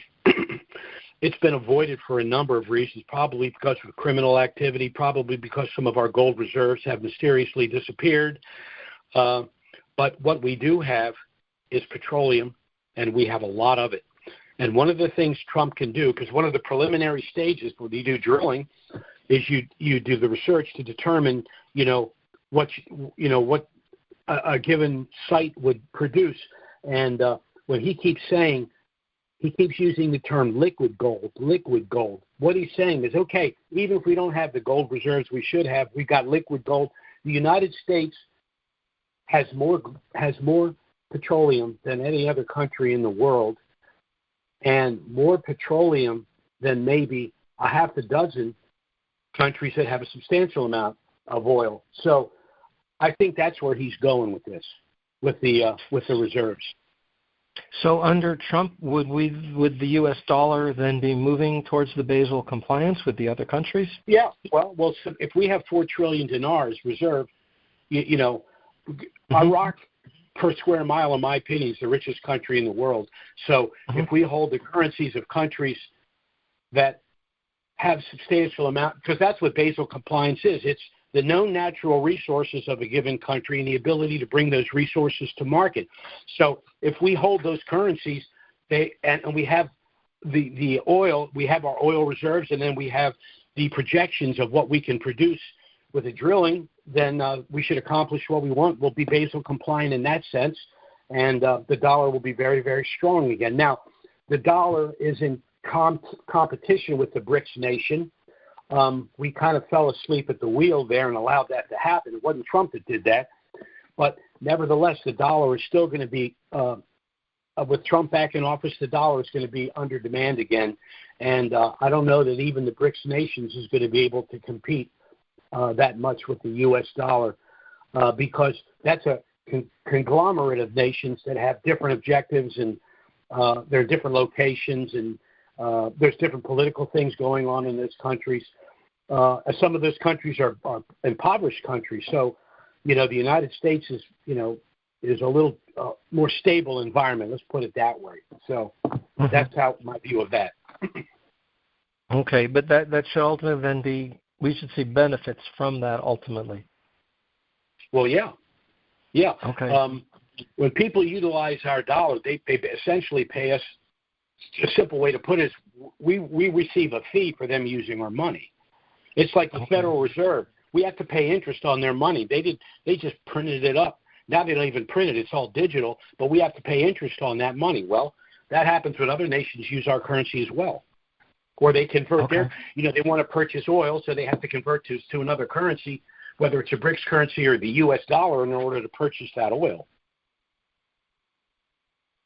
It's been avoided for a number of reasons, probably because of criminal activity, probably because some of our gold reserves have mysteriously disappeared. But what we do have is petroleum, and we have a lot of it. And one of the things Trump can do, because one of the preliminary stages when you do drilling is you do the research to determine, what a given site would produce. And when he keeps using the term liquid gold. What he's saying is, okay, even if we don't have the gold reserves we should have, we've got liquid gold. The United States has more petroleum than any other country in the world, and more petroleum than maybe a half a dozen countries that have a substantial amount of oil. So I think that's where he's going with this, with the reserves. So under Trump, would the U.S. dollar then be moving towards the Basel compliance with the other countries? Yeah. Well, so if we have 4 trillion dinars reserve, Iraq per square mile, in my opinion, is the richest country in the world. So if we hold the currencies of countries that have substantial amount, because that's what Basel compliance is. It's the known natural resources of a given country and the ability to bring those resources to market. So if we hold those currencies, and we have the oil, we have our oil reserves, and then we have the projections of what we can produce with the drilling, then we should accomplish what we want. We'll be Basel compliant in that sense, and the dollar will be very, very strong again. Now, the dollar is in competition with the BRICS nation. We kind of fell asleep at the wheel there and allowed that to happen. It wasn't Trump that did that. But nevertheless, the dollar is still going to be, with Trump back in office, the dollar is going to be under demand again. And I don't know that even the BRICS nations is going to be able to compete that much with the U.S. dollar because that's a conglomerate of nations that have different objectives, and there are different locations, and there's different political things going on in those countries. Some of those countries are impoverished countries. So, the United States is a little more stable environment. Let's put it that way. So that's how my view of that. Okay, but that should ultimately then be, we should see benefits from that ultimately. Well, yeah. Okay. When people utilize our dollar, they essentially pay us. A simple way to put it is we receive a fee for them using our money. It's like the Federal Reserve. We have to pay interest on their money. They just printed it up. Now they don't even print it. It's all digital, but we have to pay interest on that money. Well, that happens when other nations use our currency as well. Or they convert their, they want to purchase oil, so they have to convert to another currency, whether it's a BRICS currency or the U.S. dollar, in order to purchase that oil.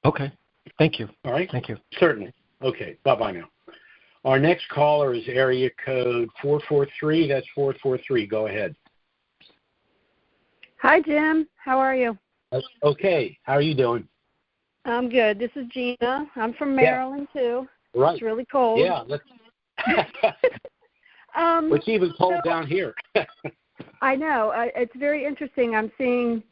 Okay. Thank you. All right? Thank you. Certainly. Okay. Bye-bye now. Our next caller is area code 443. That's 443. Go ahead. Hi, Jim. How are you? Okay. How are you doing? I'm good. This is Gina. I'm from Maryland, too. Right. It's really cold. Yeah. It's even cold down here. I know. It's very interesting. I'm seeing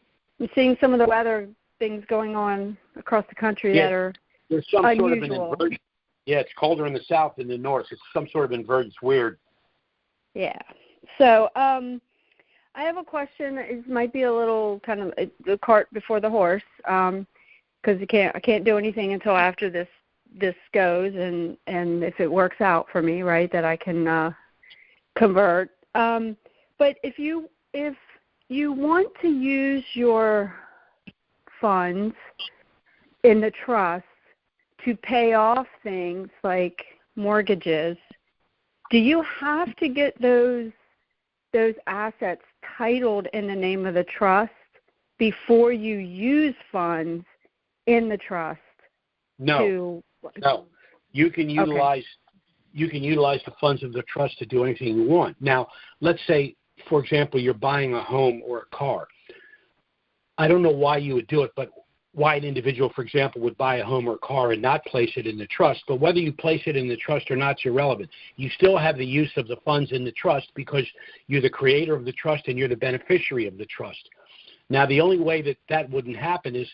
some of the weather things going on across the country that are there's some unusual. sort of an inversion. Yeah, it's colder in the south than the north. It's some sort of inversion. It's weird. Yeah. So I have a question. It might be a little kind of the cart before the horse, because I can't do anything until after this goes, and if it works out for me, right, that I can convert. But if you want to use your funds in the trust to pay off things like mortgages, do you have to get those assets titled in the name of the trust before you use funds in the trust? No. You can utilize the funds of the trust to do anything you want. Now, let's say, for example, you're buying a home or a car. I don't know why you would do it, but why an individual, for example, would buy a home or a car and not place it in the trust. But whether you place it in the trust or not is irrelevant. You still have the use of the funds in the trust because you're the creator of the trust and you're the beneficiary of the trust. Now, the only way that wouldn't happen is,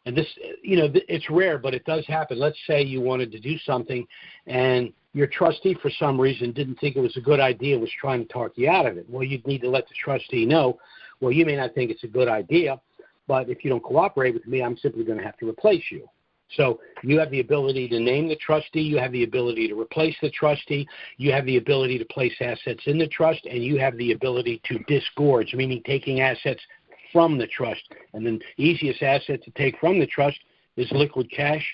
and this, it's rare, but it does happen. Let's say you wanted to do something and your trustee, for some reason, didn't think it was a good idea, was trying to talk you out of it. Well, you'd need to let the trustee know, well, you may not think it's a good idea, but if you don't cooperate with me, I'm simply going to have to replace you. So you have the ability to name the trustee, you have the ability to replace the trustee, you have the ability to place assets in the trust, and you have the ability to disgorge, meaning taking assets from the trust. And the easiest asset to take from the trust is liquid cash.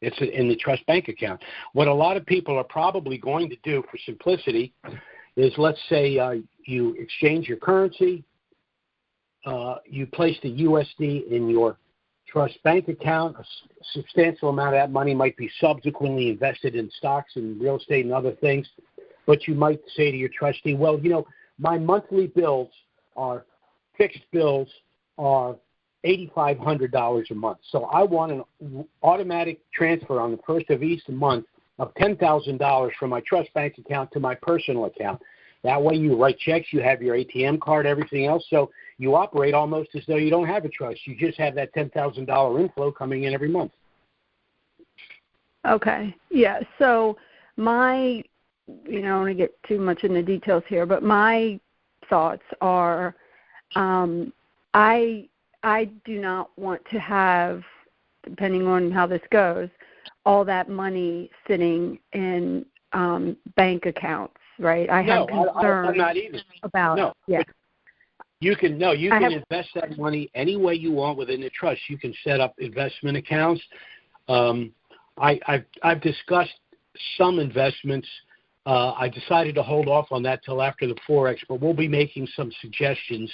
It's in the trust bank account. What a lot of people are probably going to do for simplicity is, let's say you exchange your currency, you place the USD in your trust bank account. A substantial amount of that money might be subsequently invested in stocks and real estate and other things. But you might say to your trustee, well, my monthly bills are fixed bills are $8,500 a month. So I want an automatic transfer on the first of each month of $10,000 from my trust bank account to my personal account. That way you write checks, you have your ATM card, everything else. So you operate almost as though you don't have a trust. You just have that $10,000 inflow coming in every month. Okay. Yeah. So I don't want to get too much into details here, but my thoughts are, I do not want to have, depending on how this goes, all that money sitting in bank accounts, right? I have concerns I'm not either. about no. Yeah. You can invest that money any way you want within the trust. You can set up investment accounts. I've discussed some investments. I decided to hold off on that till after the Forex, but we'll be making some suggestions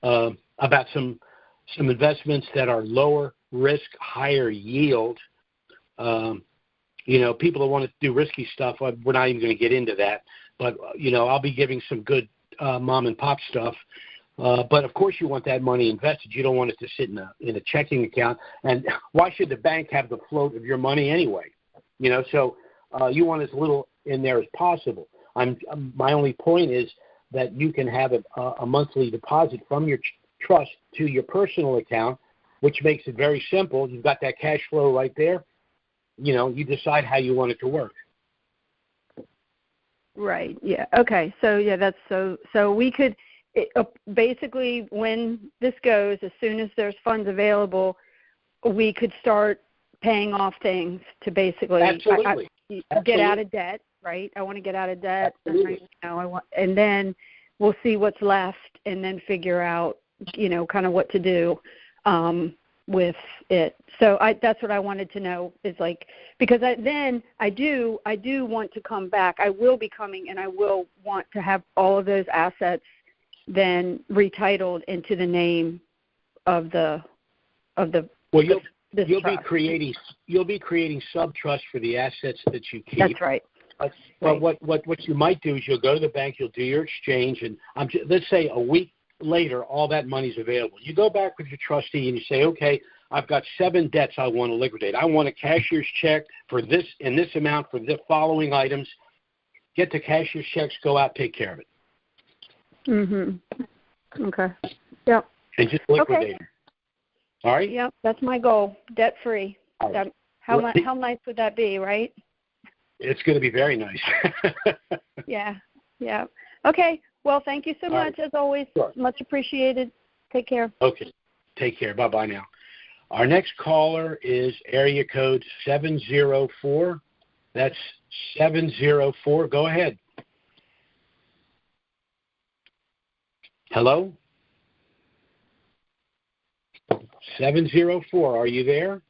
about some investments that are lower risk, higher yield. People that want to do risky stuff, we're not even going to get into that. But, I'll be giving some good mom and pop stuff. But, of course, you want that money invested. You don't want it to sit in a checking account. And why should the bank have the float of your money anyway? So you want as little in there as possible. My only point is that you can have a monthly deposit from your trust to your personal account, which makes it very simple. You've got that cash flow right there. You decide how you want it to work. Right. Yeah. Okay. So yeah, that's so we could basically, when this goes, as soon as there's funds available, we could start paying off things to basically get out of debt. Right. I want to get out of debt. And then we'll see what's left, and then figure out, kind of what to do with it. So that's what I wanted to know, is like, because I do want to come back. I will be coming, and I will want to have all of those assets then retitled into the name of the. Well, you'll be creating sub trusts for the assets that you keep. That's right. But what you might do is you'll go to the bank, you'll do your exchange, and let's say a week later, all that money's available. You go back with your trustee and you say, okay, I've got 7 debts I want to liquidate. I want a cashier's check for this and this amount for the following items. Get the cashier's checks, go out, take care of it. Mm-hmm. Okay. Yep. And just liquidate them. All right? Yep, that's my goal, debt-free. Right. How nice would that be, right? It's going to be very nice. Yeah. Okay. Well, thank you so much, as always. Sure. Much appreciated. Take care. Okay. Take care. Bye-bye now. Our next caller is area code 704. That's 704. Go ahead. Hello? 704. Are you there?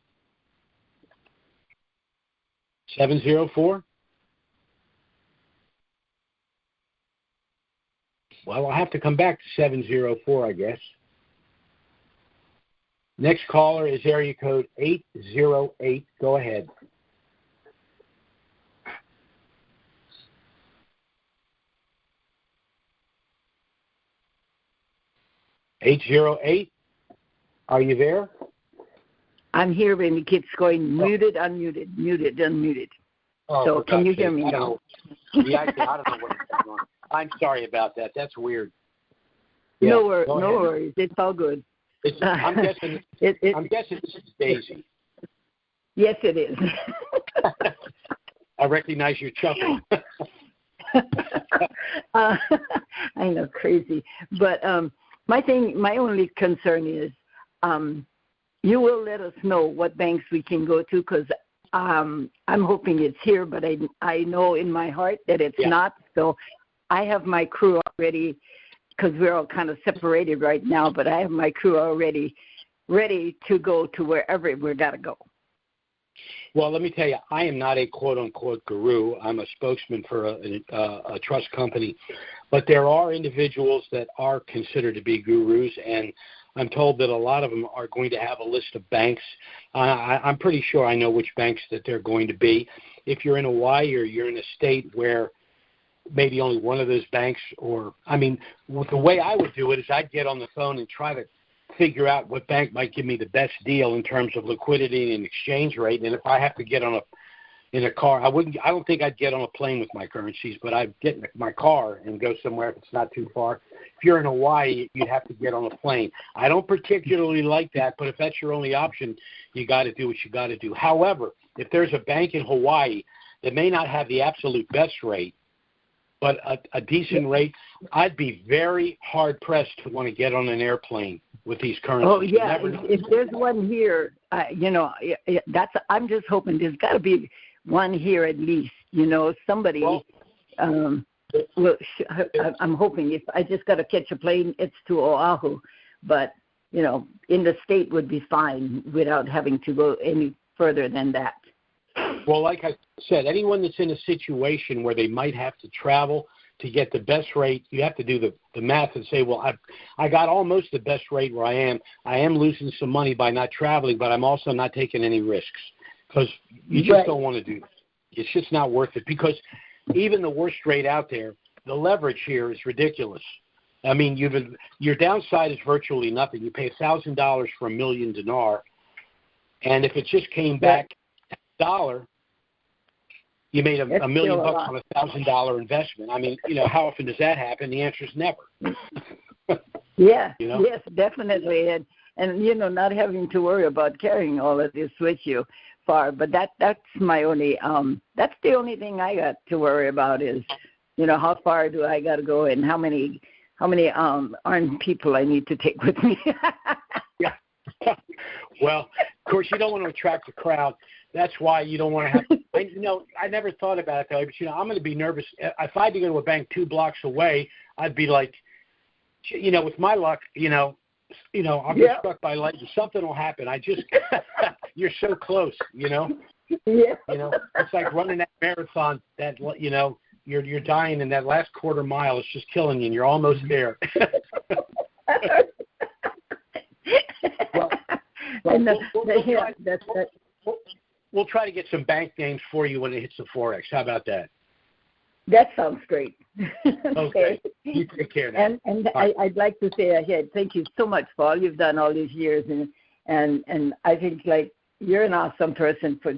704? Well, I'll have to come back to 704, I guess. Next caller is area code 808. Go ahead. 808. Are you there? I'm here when it keeps going muted, unmuted, muted, unmuted. Oh, so can you hear me now? Yeah, I don't know what's going on. I'm sorry about that. That's weird. Yeah, no worries. It's all good. I'm guessing this is Daisy. Yes, it is. I recognize your chuckle. I know, crazy. But my only concern is you will let us know what banks we can go to, because I'm hoping it's here, but I know in my heart that it's not. So I have my crew already, because we're all kind of separated right now, but I have my crew already ready to go to wherever we got to go. Well, let me tell you, I am not a quote-unquote guru. I'm a spokesman for a trust company. But there are individuals that are considered to be gurus, and I'm told that a lot of them are going to have a list of banks. I'm pretty sure I know which banks that they're going to be. If you're in Hawaii or you're in a state where maybe only one of those banks, the way I would do it is I'd get on the phone and try to figure out what bank might give me the best deal in terms of liquidity and exchange rate. And if I have to get in a car, I don't think I'd get on a plane with my currencies, but I'd get in my car and go somewhere if it's not too far. If you're in Hawaii, you'd have to get on a plane. I don't particularly like that, but if that's your only option, you got to do what you got to do. However, if there's a bank in Hawaii that may not have the absolute best rate, but a decent rate, I'd be very hard-pressed to want to get on an airplane with these currencies. Oh, yeah. If there's one here, I'm just hoping there's got to be one here at least. Somebody. Well, I'm hoping if I just got to catch a plane, it's to Oahu. But, in the state would be fine without having to go any further than that. Well, like I said, anyone that's in a situation where they might have to travel to get the best rate, you have to do the math and say, well, I got almost the best rate where I am. I am losing some money by not traveling, but I'm also not taking any risks because you just don't want to do that. It's just not worth it because even the worst rate out there, the leverage here is ridiculous. I mean, your downside is virtually nothing. You pay $1,000 for a million dinar, and if it just came back $1, you made a $1 million on a $1,000 investment. I mean, how often does that happen? The answer is never. Yes, definitely, and not having to worry about carrying all of this with you far. But that's my only that's the only thing I got to worry about is how far do I got to go and how many armed people I need to take with me. Yeah. Well, of course, you don't want to attract a crowd. That's why you don't want to have. I never thought about it though. But I'm going to be nervous if I had to go to a bank 2 blocks away. I'd be like, with my luck, I'll get struck by lightning. Something will happen. You're so close. Yeah. It's like running that marathon. That you're dying, and that last quarter mile is just killing you, and you're almost there. We'll try to get some bank names for you when it hits the Forex. How about that? That sounds great. Okay. You take care now. And I'd like to say ahead, thank you so much for all you've done all these years, and I think you're an awesome person for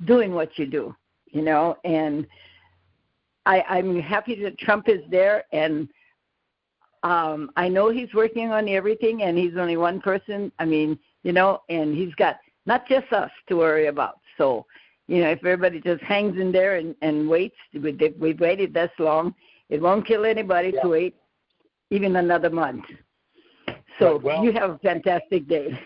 doing what you do, and I'm happy that Trump is there, and I know he's working on everything, and he's only one person. I mean, and he's got not just us to worry about. So, if everybody just hangs in there and waits, we've waited this long. It won't kill anybody to wait even another month. So you have a fantastic day.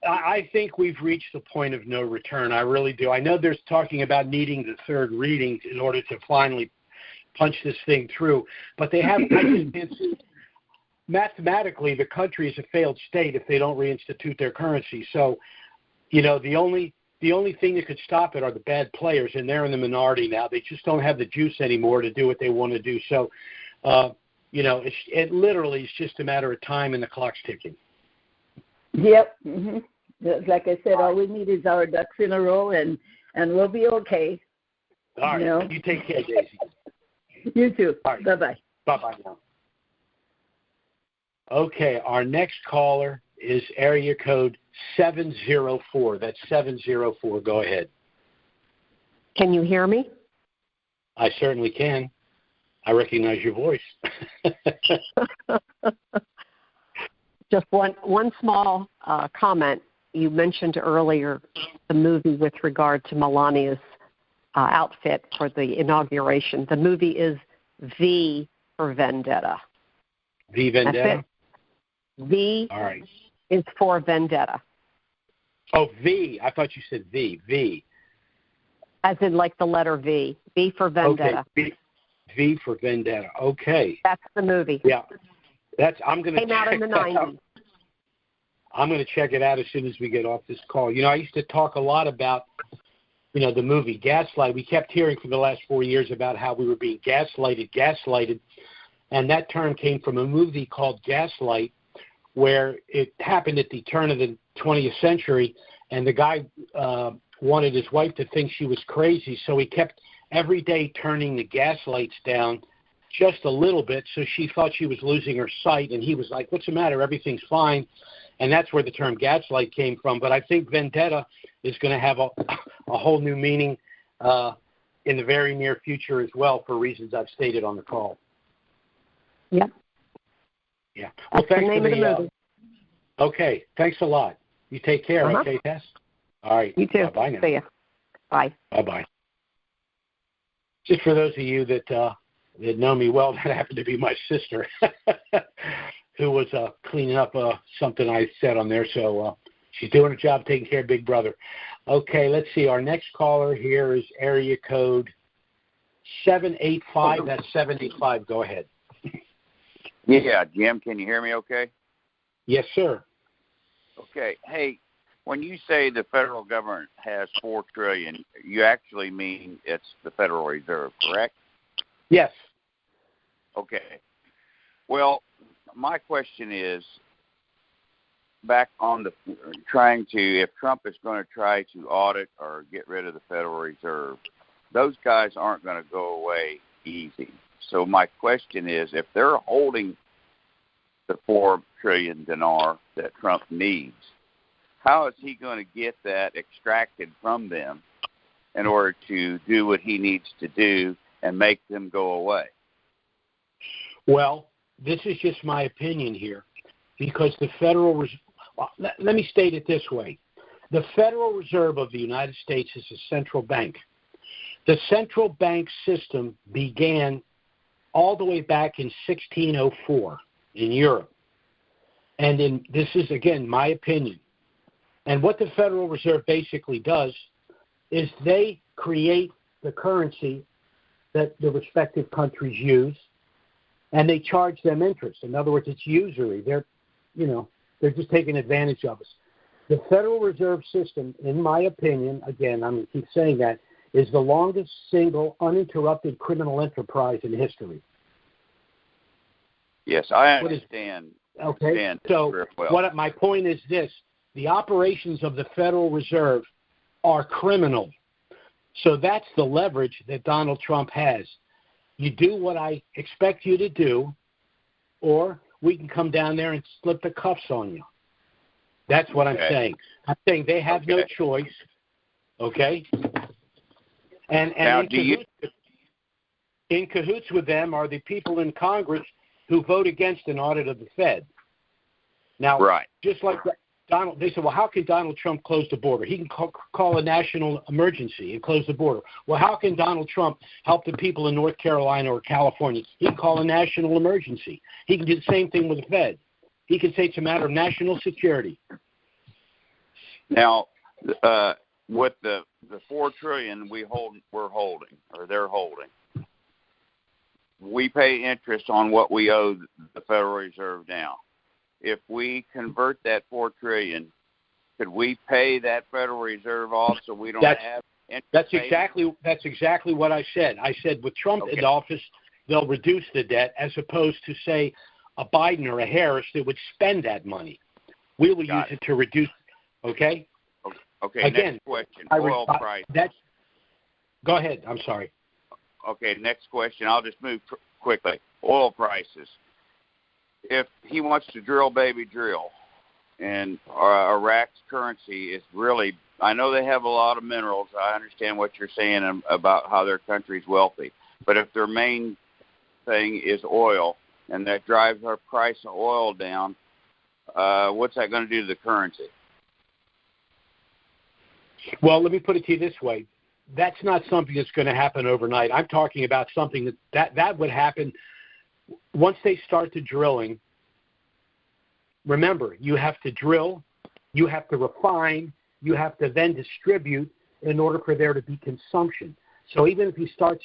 I think we've reached the point of no return. I really do. I know there's talking about needing the third reading in order to finally punch this thing through, but they have. Mathematically, the country is a failed state if they don't reinstitute their currency. So, the only thing that could stop it are the bad players, and they're in the minority now. They just don't have the juice anymore to do what they want to do. So, it literally is just a matter of time, and the clock's ticking. Yep. Mm-hmm. Like I said, all we need is our ducks in a row, and we'll be okay. All right. You take care, Daisy. You too. Right. Bye-bye. Bye-bye now. Okay, our next caller is area code 704. That's 704. Go ahead. Can you hear me? I certainly can. I recognize your voice. Just one small comment. You mentioned earlier the movie with regard to Melania's outfit for the inauguration. The movie is V for Vendetta. V Vendetta? V All right. is for Vendetta. Oh, V. I thought you said V. V. As in like the letter V. V for Vendetta. Okay. V for Vendetta. Okay. That's the movie. Yeah. I'm going to came out in the 90s. I'm going to check it out as soon as we get off this call. I used to talk a lot about, the movie Gaslight. We kept hearing for the last 4 years about how we were being gaslighted. And that term came from a movie called Gaslight, where it happened at the turn of the 20th century, and the guy wanted his wife to think she was crazy, so he kept every day turning the gas lights down just a little bit, so she thought she was losing her sight, and he was like, what's the matter? Everything's fine. And that's where the term gaslight came from. But I think vendetta is going to have a whole new meaning in the very near future as well, for reasons I've stated on the call. Yep. Yeah. Well, that's the name of the movie. Okay. Thanks a lot. You take care, okay, Tess? All right. You too. Bye now. See ya. Bye. Bye-bye. Just for those of you that know me well, that happened to be my sister, who was cleaning up something I said on there. So she's doing her job taking care of Big Brother. Okay, let's see. Our next caller here is area code 785. That's 785. Go ahead. Yeah, Jim, can you hear me okay? Yes, sir. Okay. Hey, when you say the federal government has $4 trillion, you actually mean it's the Federal Reserve, correct? Yes. Okay. Well, my question is, back on the if Trump is going to try to audit or get rid of the Federal Reserve, those guys aren't going to go away easy. So my question is, if they're holding the $4 trillion dinar that Trump needs, how is he going to get that extracted from them in order to do what he needs to do and make them go away? Well, this is just my opinion here, because the Federal Reserve, let me state it this way. The Federal Reserve of the United States is a central bank. The central bank system began all the way back in 1604 in Europe. And this is, again, my opinion. And what the Federal Reserve basically does is they create the currency that the respective countries use, and they charge them interest. In other words, it's usury. They're just taking advantage of us. The Federal Reserve System, in my opinion, again, I'm going to keep saying that, is the longest single uninterrupted criminal enterprise in history. Yes, I understand. Okay, so my point is this. The operations of the Federal Reserve are criminal. So that's the leverage that Donald Trump has. You do what I expect you to do, or we can come down there and slip the cuffs on you. That's what I'm saying. I'm saying they have no choice, okay? And now, in cahoots with them are the people in Congress who vote against an audit of the Fed. Now, just like Donald, they said, well, how can Donald Trump close the border? He can call a national emergency and close the border. Well, how can Donald Trump help the people in North Carolina or California? He can call a national emergency. He can do the same thing with the Fed. He can say it's a matter of national security. Now, with the $4 trillion we're holding, we pay interest on what we owe the Federal Reserve now. If we convert that $4 trillion, could we pay that Federal Reserve off so we don't have interest? That's exactly what I said. I said with Trump in office, they'll reduce the debt, as opposed to, say, a Biden or a Harris that would spend that money. We will use it to reduce. Okay. Okay. Again, next question. Oil price. Go ahead. I'm sorry. Okay. Next question. I'll just move quickly. Oil prices. If he wants to drill, baby, drill, and Iraq's currency is really, I know they have a lot of minerals. I understand what you're saying about how their country's wealthy. But if their main thing is oil, and that drives our price of oil down, what's that going to do to the currency? Well, let me put it to you this way. That's not something that's going to happen overnight. I'm talking about something that would happen once they start the drilling. Remember, you have to drill, you have to refine, you have to then distribute in order for there to be consumption. So even if he starts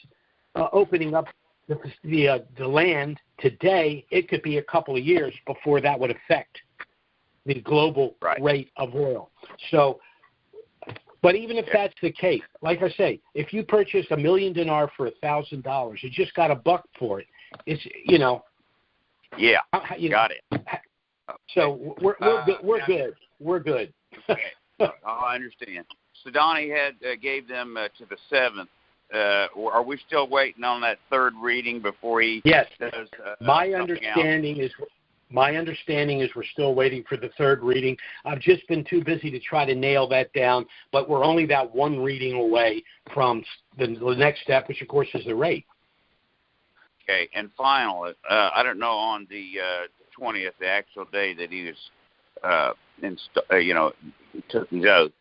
opening up the land today, it could be a couple of years before that would affect the global rate of oil. So, but even if that's the case, like I say, if you purchase $1 million dinar for $1,000, you just got $1 for it. It's Yeah, got it. So we're good. We're good. Okay. I understand. So Donnie gave them to the 7th. Are we still waiting on that third reading before he does? My understanding is we're still waiting for the third reading. I've just been too busy to try to nail that down, but we're only that one reading away from the next step, which of course is the rate. Okay, and finally, I don't know on the 20th, the actual day that he was, took his oath.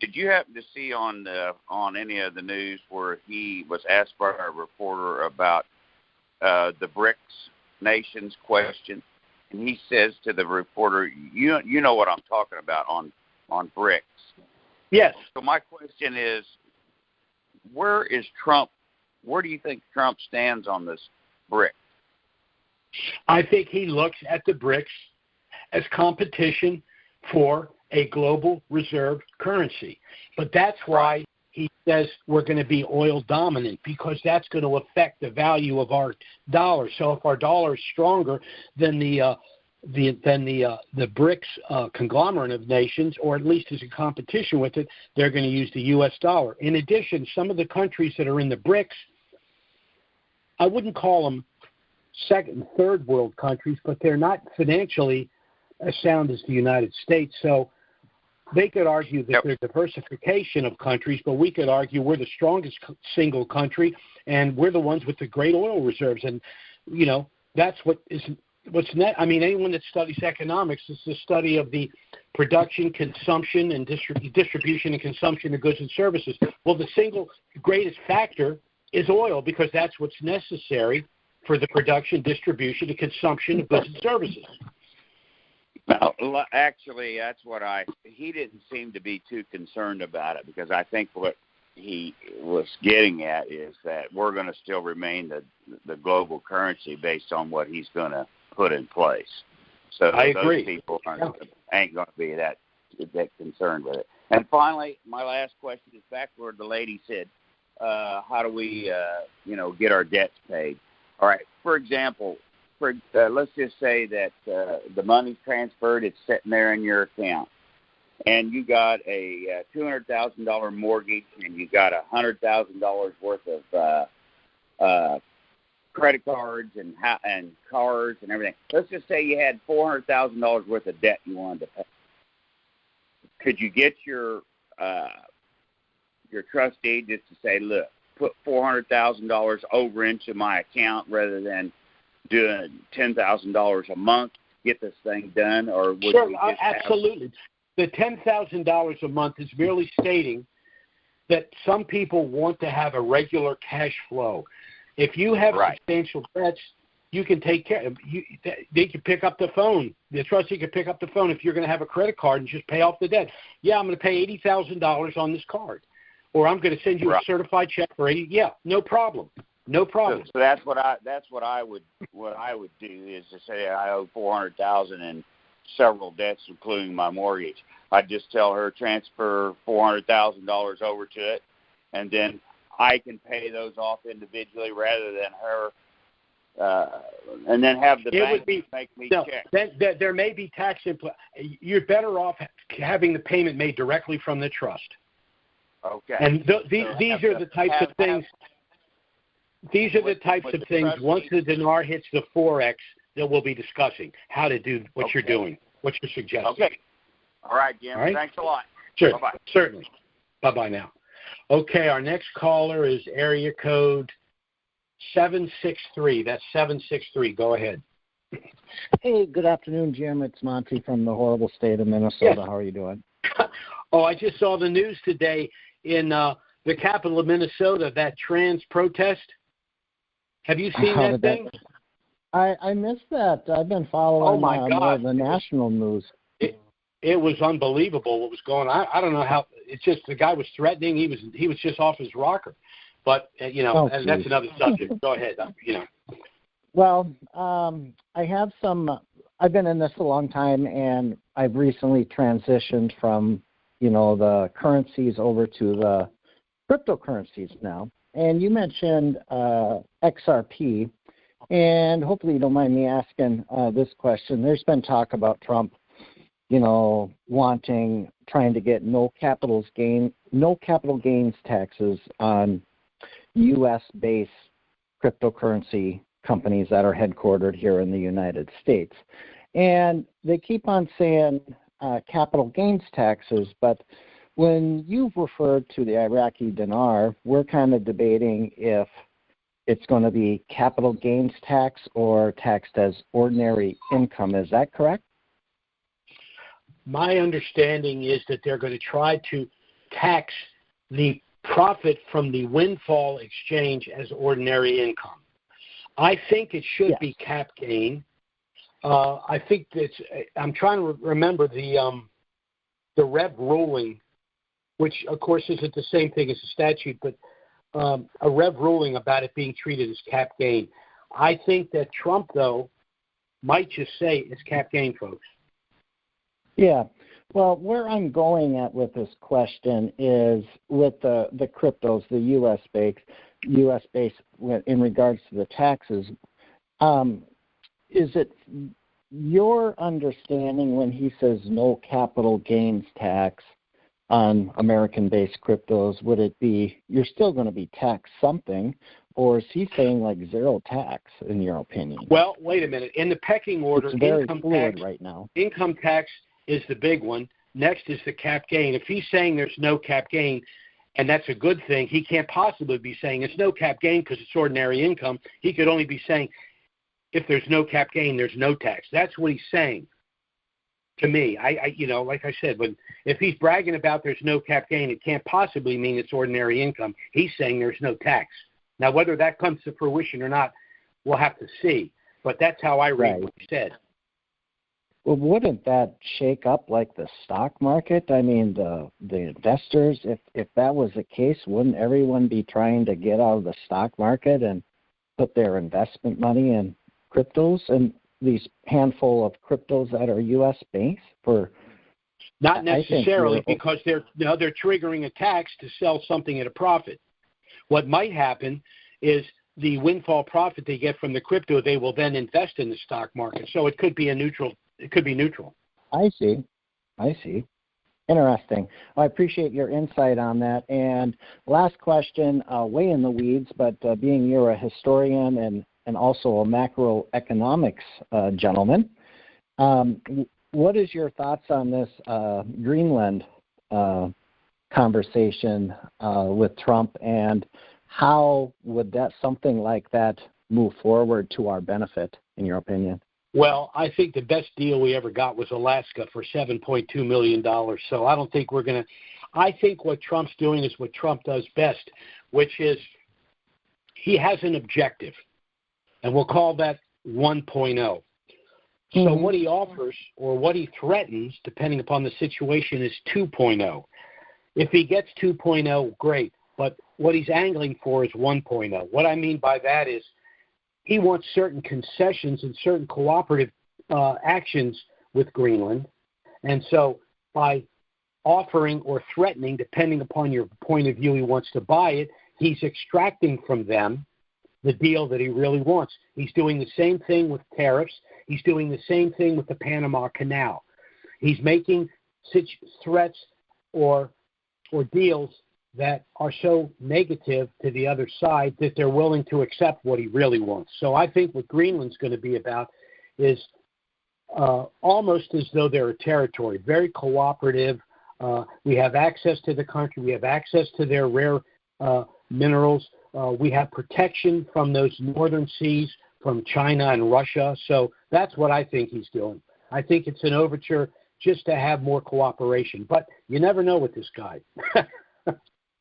Did you happen to see on any of the news where he was asked by a reporter about the BRICS nations question, and he says to the reporter, "You know what I'm talking about on BRICS." Yes. So my question is, where is Trump? Where do you think Trump stands on this BRICS? I think he looks at the BRICS as competition for a global reserve currency. But that's why he says we're going to be oil dominant, because that's going to affect the value of our dollar. So if our dollar is stronger than the BRICS conglomerate of nations, or at least is in competition with it, they're going to use the U.S. dollar. In addition, some of the countries that are in the BRICS, I wouldn't call them second and third world countries, but they're not financially as sound as the United States. So they could argue that there's diversification of countries, but we could argue we're the strongest single country, and we're the ones with the great oil reserves. And, you know, that's what's net. I mean, anyone that studies economics is the study of the production, consumption, and distribution and consumption of goods and services. Well, the single greatest factor is oil, because that's what's necessary for the production, distribution, and consumption of goods and services. Well, actually, that's what he didn't seem to be too concerned about it, because I think what he was getting at is that we're going to still remain the global currency based on what he's going to put in place. So I agree. Those people ain't going to be that concerned with it. And finally, my last question is back where the lady said, how do we, get our debts paid? All right. For example, let's just say that the money's transferred, it's sitting there in your account, and you got a $200,000 mortgage, and you got $100,000 worth of credit cards and cars and everything. Let's just say you had $400,000 worth of debt you wanted to pay. Could you get your trustee just to say, look, put $400,000 over into my account rather than doing $10,000 a month to get this thing done? Or would sure, we just absolutely. The $10,000 a month is merely stating that some people want to have a regular cash flow. If you have substantial debts, you can take care of they can pick up the phone. The trustee can pick up the phone if you're going to have a credit card and just pay off the debt. Yeah, I'm going to pay $80,000 on this card, or I'm going to send you a certified check for $80. Yeah, no problem. No problem. So that's what I would do, is to say I owe $400,000 in several debts, including my mortgage. I'd just tell her transfer $400,000 over to it, and then I can pay those off individually rather than her, and then have the bank make me check. There may be tax you're better off having the payment made directly from the trust. Okay. And these are the types of things. These are the types of things, once the dinar hits the 4X, that we'll be discussing how to do what you're doing, what you're suggesting. Okay. All right, Jim. All right? Thanks a lot. Sure. Bye-bye. Certainly. Bye-bye now. Okay, our next caller is area code 763. That's 763. Go ahead. Hey, good afternoon, Jim. It's Monty from the horrible state of Minnesota. Yes. How are you doing? I just saw the news today in the capital of Minnesota, that trans protest. Have you seen that thing? I missed that. I've been following more of the national news. It was unbelievable what was going on. I don't know how. It's just the guy was threatening. He was just off his rocker. But and that's another subject. Go ahead. Well, I have some. I've been in this a long time, and I've recently transitioned from the currencies over to the cryptocurrencies now. And you mentioned XRP, and hopefully you don't mind me asking this question. There's been talk about Trump, trying to get no capital gains taxes on U.S.-based cryptocurrency companies that are headquartered here in the United States. And they keep on saying capital gains taxes, but when you've referred to the Iraqi dinar, we're kind of debating if it's going to be capital gains tax or taxed as ordinary income. Is that correct? My understanding is that they're going to try to tax the profit from the windfall exchange as ordinary income. I think it should be cap gain. I think I'm trying to remember the Rev ruling, which of course isn't the same thing as the statute, but a Rev ruling about it being treated as cap gain. I think that Trump, though, might just say it's cap gain, folks. Yeah. Well, where I'm going at with this question is with the cryptos, the U.S. based in regards to the taxes. Is it your understanding when he says no capital gains tax on American-based cryptos, would it be you're still going to be taxed something, or is he saying like zero tax, in your opinion? Well, wait a minute. In the pecking order, it's very fluid right now. Income tax is the big one. Next is the cap gain. If he's saying there's no cap gain, and that's a good thing, he can't possibly be saying it's no cap gain because it's ordinary income. He could only be saying if there's no cap gain, there's no tax. That's what he's saying to me. I like I said, if he's bragging about there's no cap gain, it can't possibly mean it's ordinary income. He's saying there's no tax. Now, whether that comes to fruition or not, we'll have to see. But that's how I read what he said. Well, wouldn't that shake up like the stock market? I mean, the investors, if that was the case, wouldn't everyone be trying to get out of the stock market and put their investment money in cryptos and these handful of cryptos that are U.S. based? Not necessarily, because they're triggering a tax to sell something at a profit. What might happen is the windfall profit they get from the crypto, they will then invest in the stock market. So it could be neutral. I see. Interesting. I appreciate your insight on that. And last question, way in the weeds, but being you're a historian and also a macroeconomics gentleman, what is your thoughts on this Greenland conversation with Trump, and how would something like that move forward to our benefit, in your opinion? Well, I think the best deal we ever got was Alaska for $7.2 million. So I don't think we're going to – I think what Trump's doing is what Trump does best, which is he has an objective, and we'll call that 1.0. So what he offers or what he threatens, depending upon the situation, is 2.0. If he gets 2.0, great. But what he's angling for is 1.0. What I mean by that is he wants certain concessions and certain cooperative actions with Greenland. And so by offering or threatening, depending upon your point of view, he wants to buy it, he's extracting from them the deal that he really wants. He's doing the same thing with tariffs. He's doing the same thing with the Panama Canal. He's making threats or deals that are so negative to the other side that they're willing to accept what he really wants. So I think what Greenland's going to be about is almost as though they're a territory, very cooperative. We have access to the country. We have access to their rare minerals. We have protection from those northern seas from China and Russia. So that's what I think he's doing. I think it's an overture just to have more cooperation. But you never know with this guy.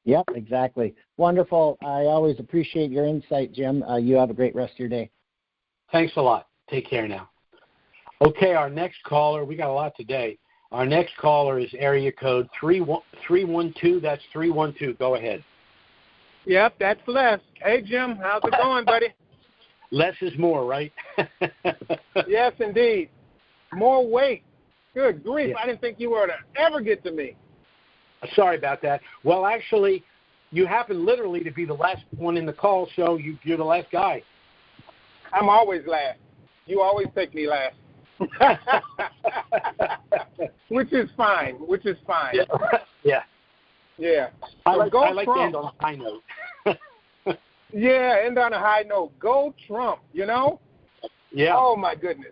Yep, exactly. Wonderful. I always appreciate your insight, Jim. You have a great rest of your day. Thanks a lot. Take care now. Okay, our next caller, we got a lot today. Our next caller is area code 312. That's 312. Go ahead. Yep, that's Les. Hey, Jim, how's it going, buddy? Less is more, right? Yes, indeed. More weight. Good grief. Yeah. I didn't think you were to ever get to me. Sorry about that. Well, actually, you happen literally to be the last one in the call, so you're the last guy. I'm always last. You always take me last. Which is fine. Yeah. Yeah. I like to end on a high note. Yeah, end on a high note. Go Trump, you know? Yeah. Oh, my goodness.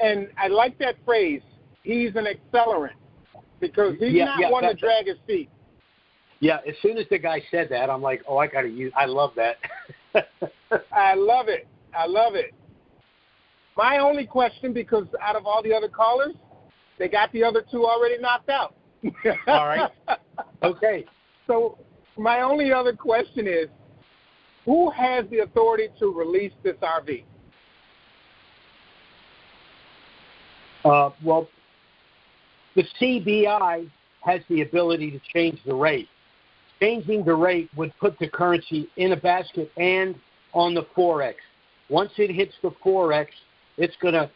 And I like that phrase, he's an accelerant, because he's not one to drag his feet. Yeah, as soon as the guy said that, I'm like, oh, I love that. I love it. My only question, because out of all the other callers, they got the other two already knocked out. All right. Okay. So my only other question is, who has the authority to release this RV? Well, the CBI has the ability to change the rate. Changing the rate would put the currency in a basket and on the Forex. Once it hits the Forex, it's going to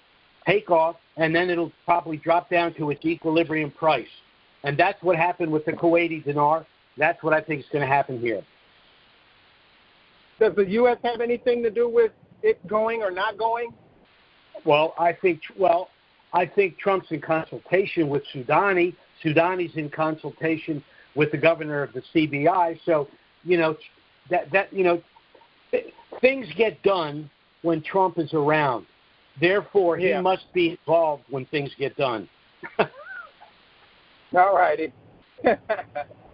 take off, and then it'll probably drop down to its equilibrium price. And that's what happened with the Kuwaiti dinar. That's what I think is going to happen here. Does the U.S. have anything to do with it going or not going? Well, I think Trump's in consultation with Soudani. Soudani's in consultation with the governor of the CBI. So, things get done when Trump is around. Therefore, he must be involved when things get done. All righty.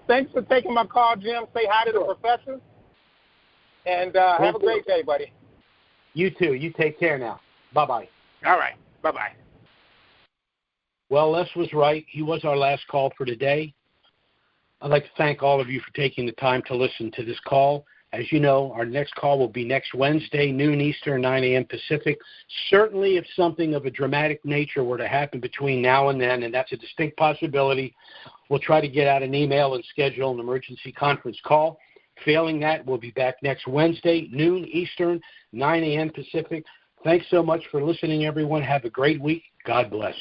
Thanks for taking my call, Jim. Say hi to the professor. And have a great day, buddy. You too. You take care now. Bye-bye. All right. Bye-bye. Well, Les was right. He was our last call for today. I'd like to thank all of you for taking the time to listen to this call. As you know, our next call will be next Wednesday, noon Eastern, 9 a.m. Pacific. Certainly, if something of a dramatic nature were to happen between now and then, and that's a distinct possibility, we'll try to get out an email and schedule an emergency conference call. Failing that, we'll be back next Wednesday, noon Eastern, 9 a.m. Pacific. Thanks so much for listening, everyone. Have a great week. God bless.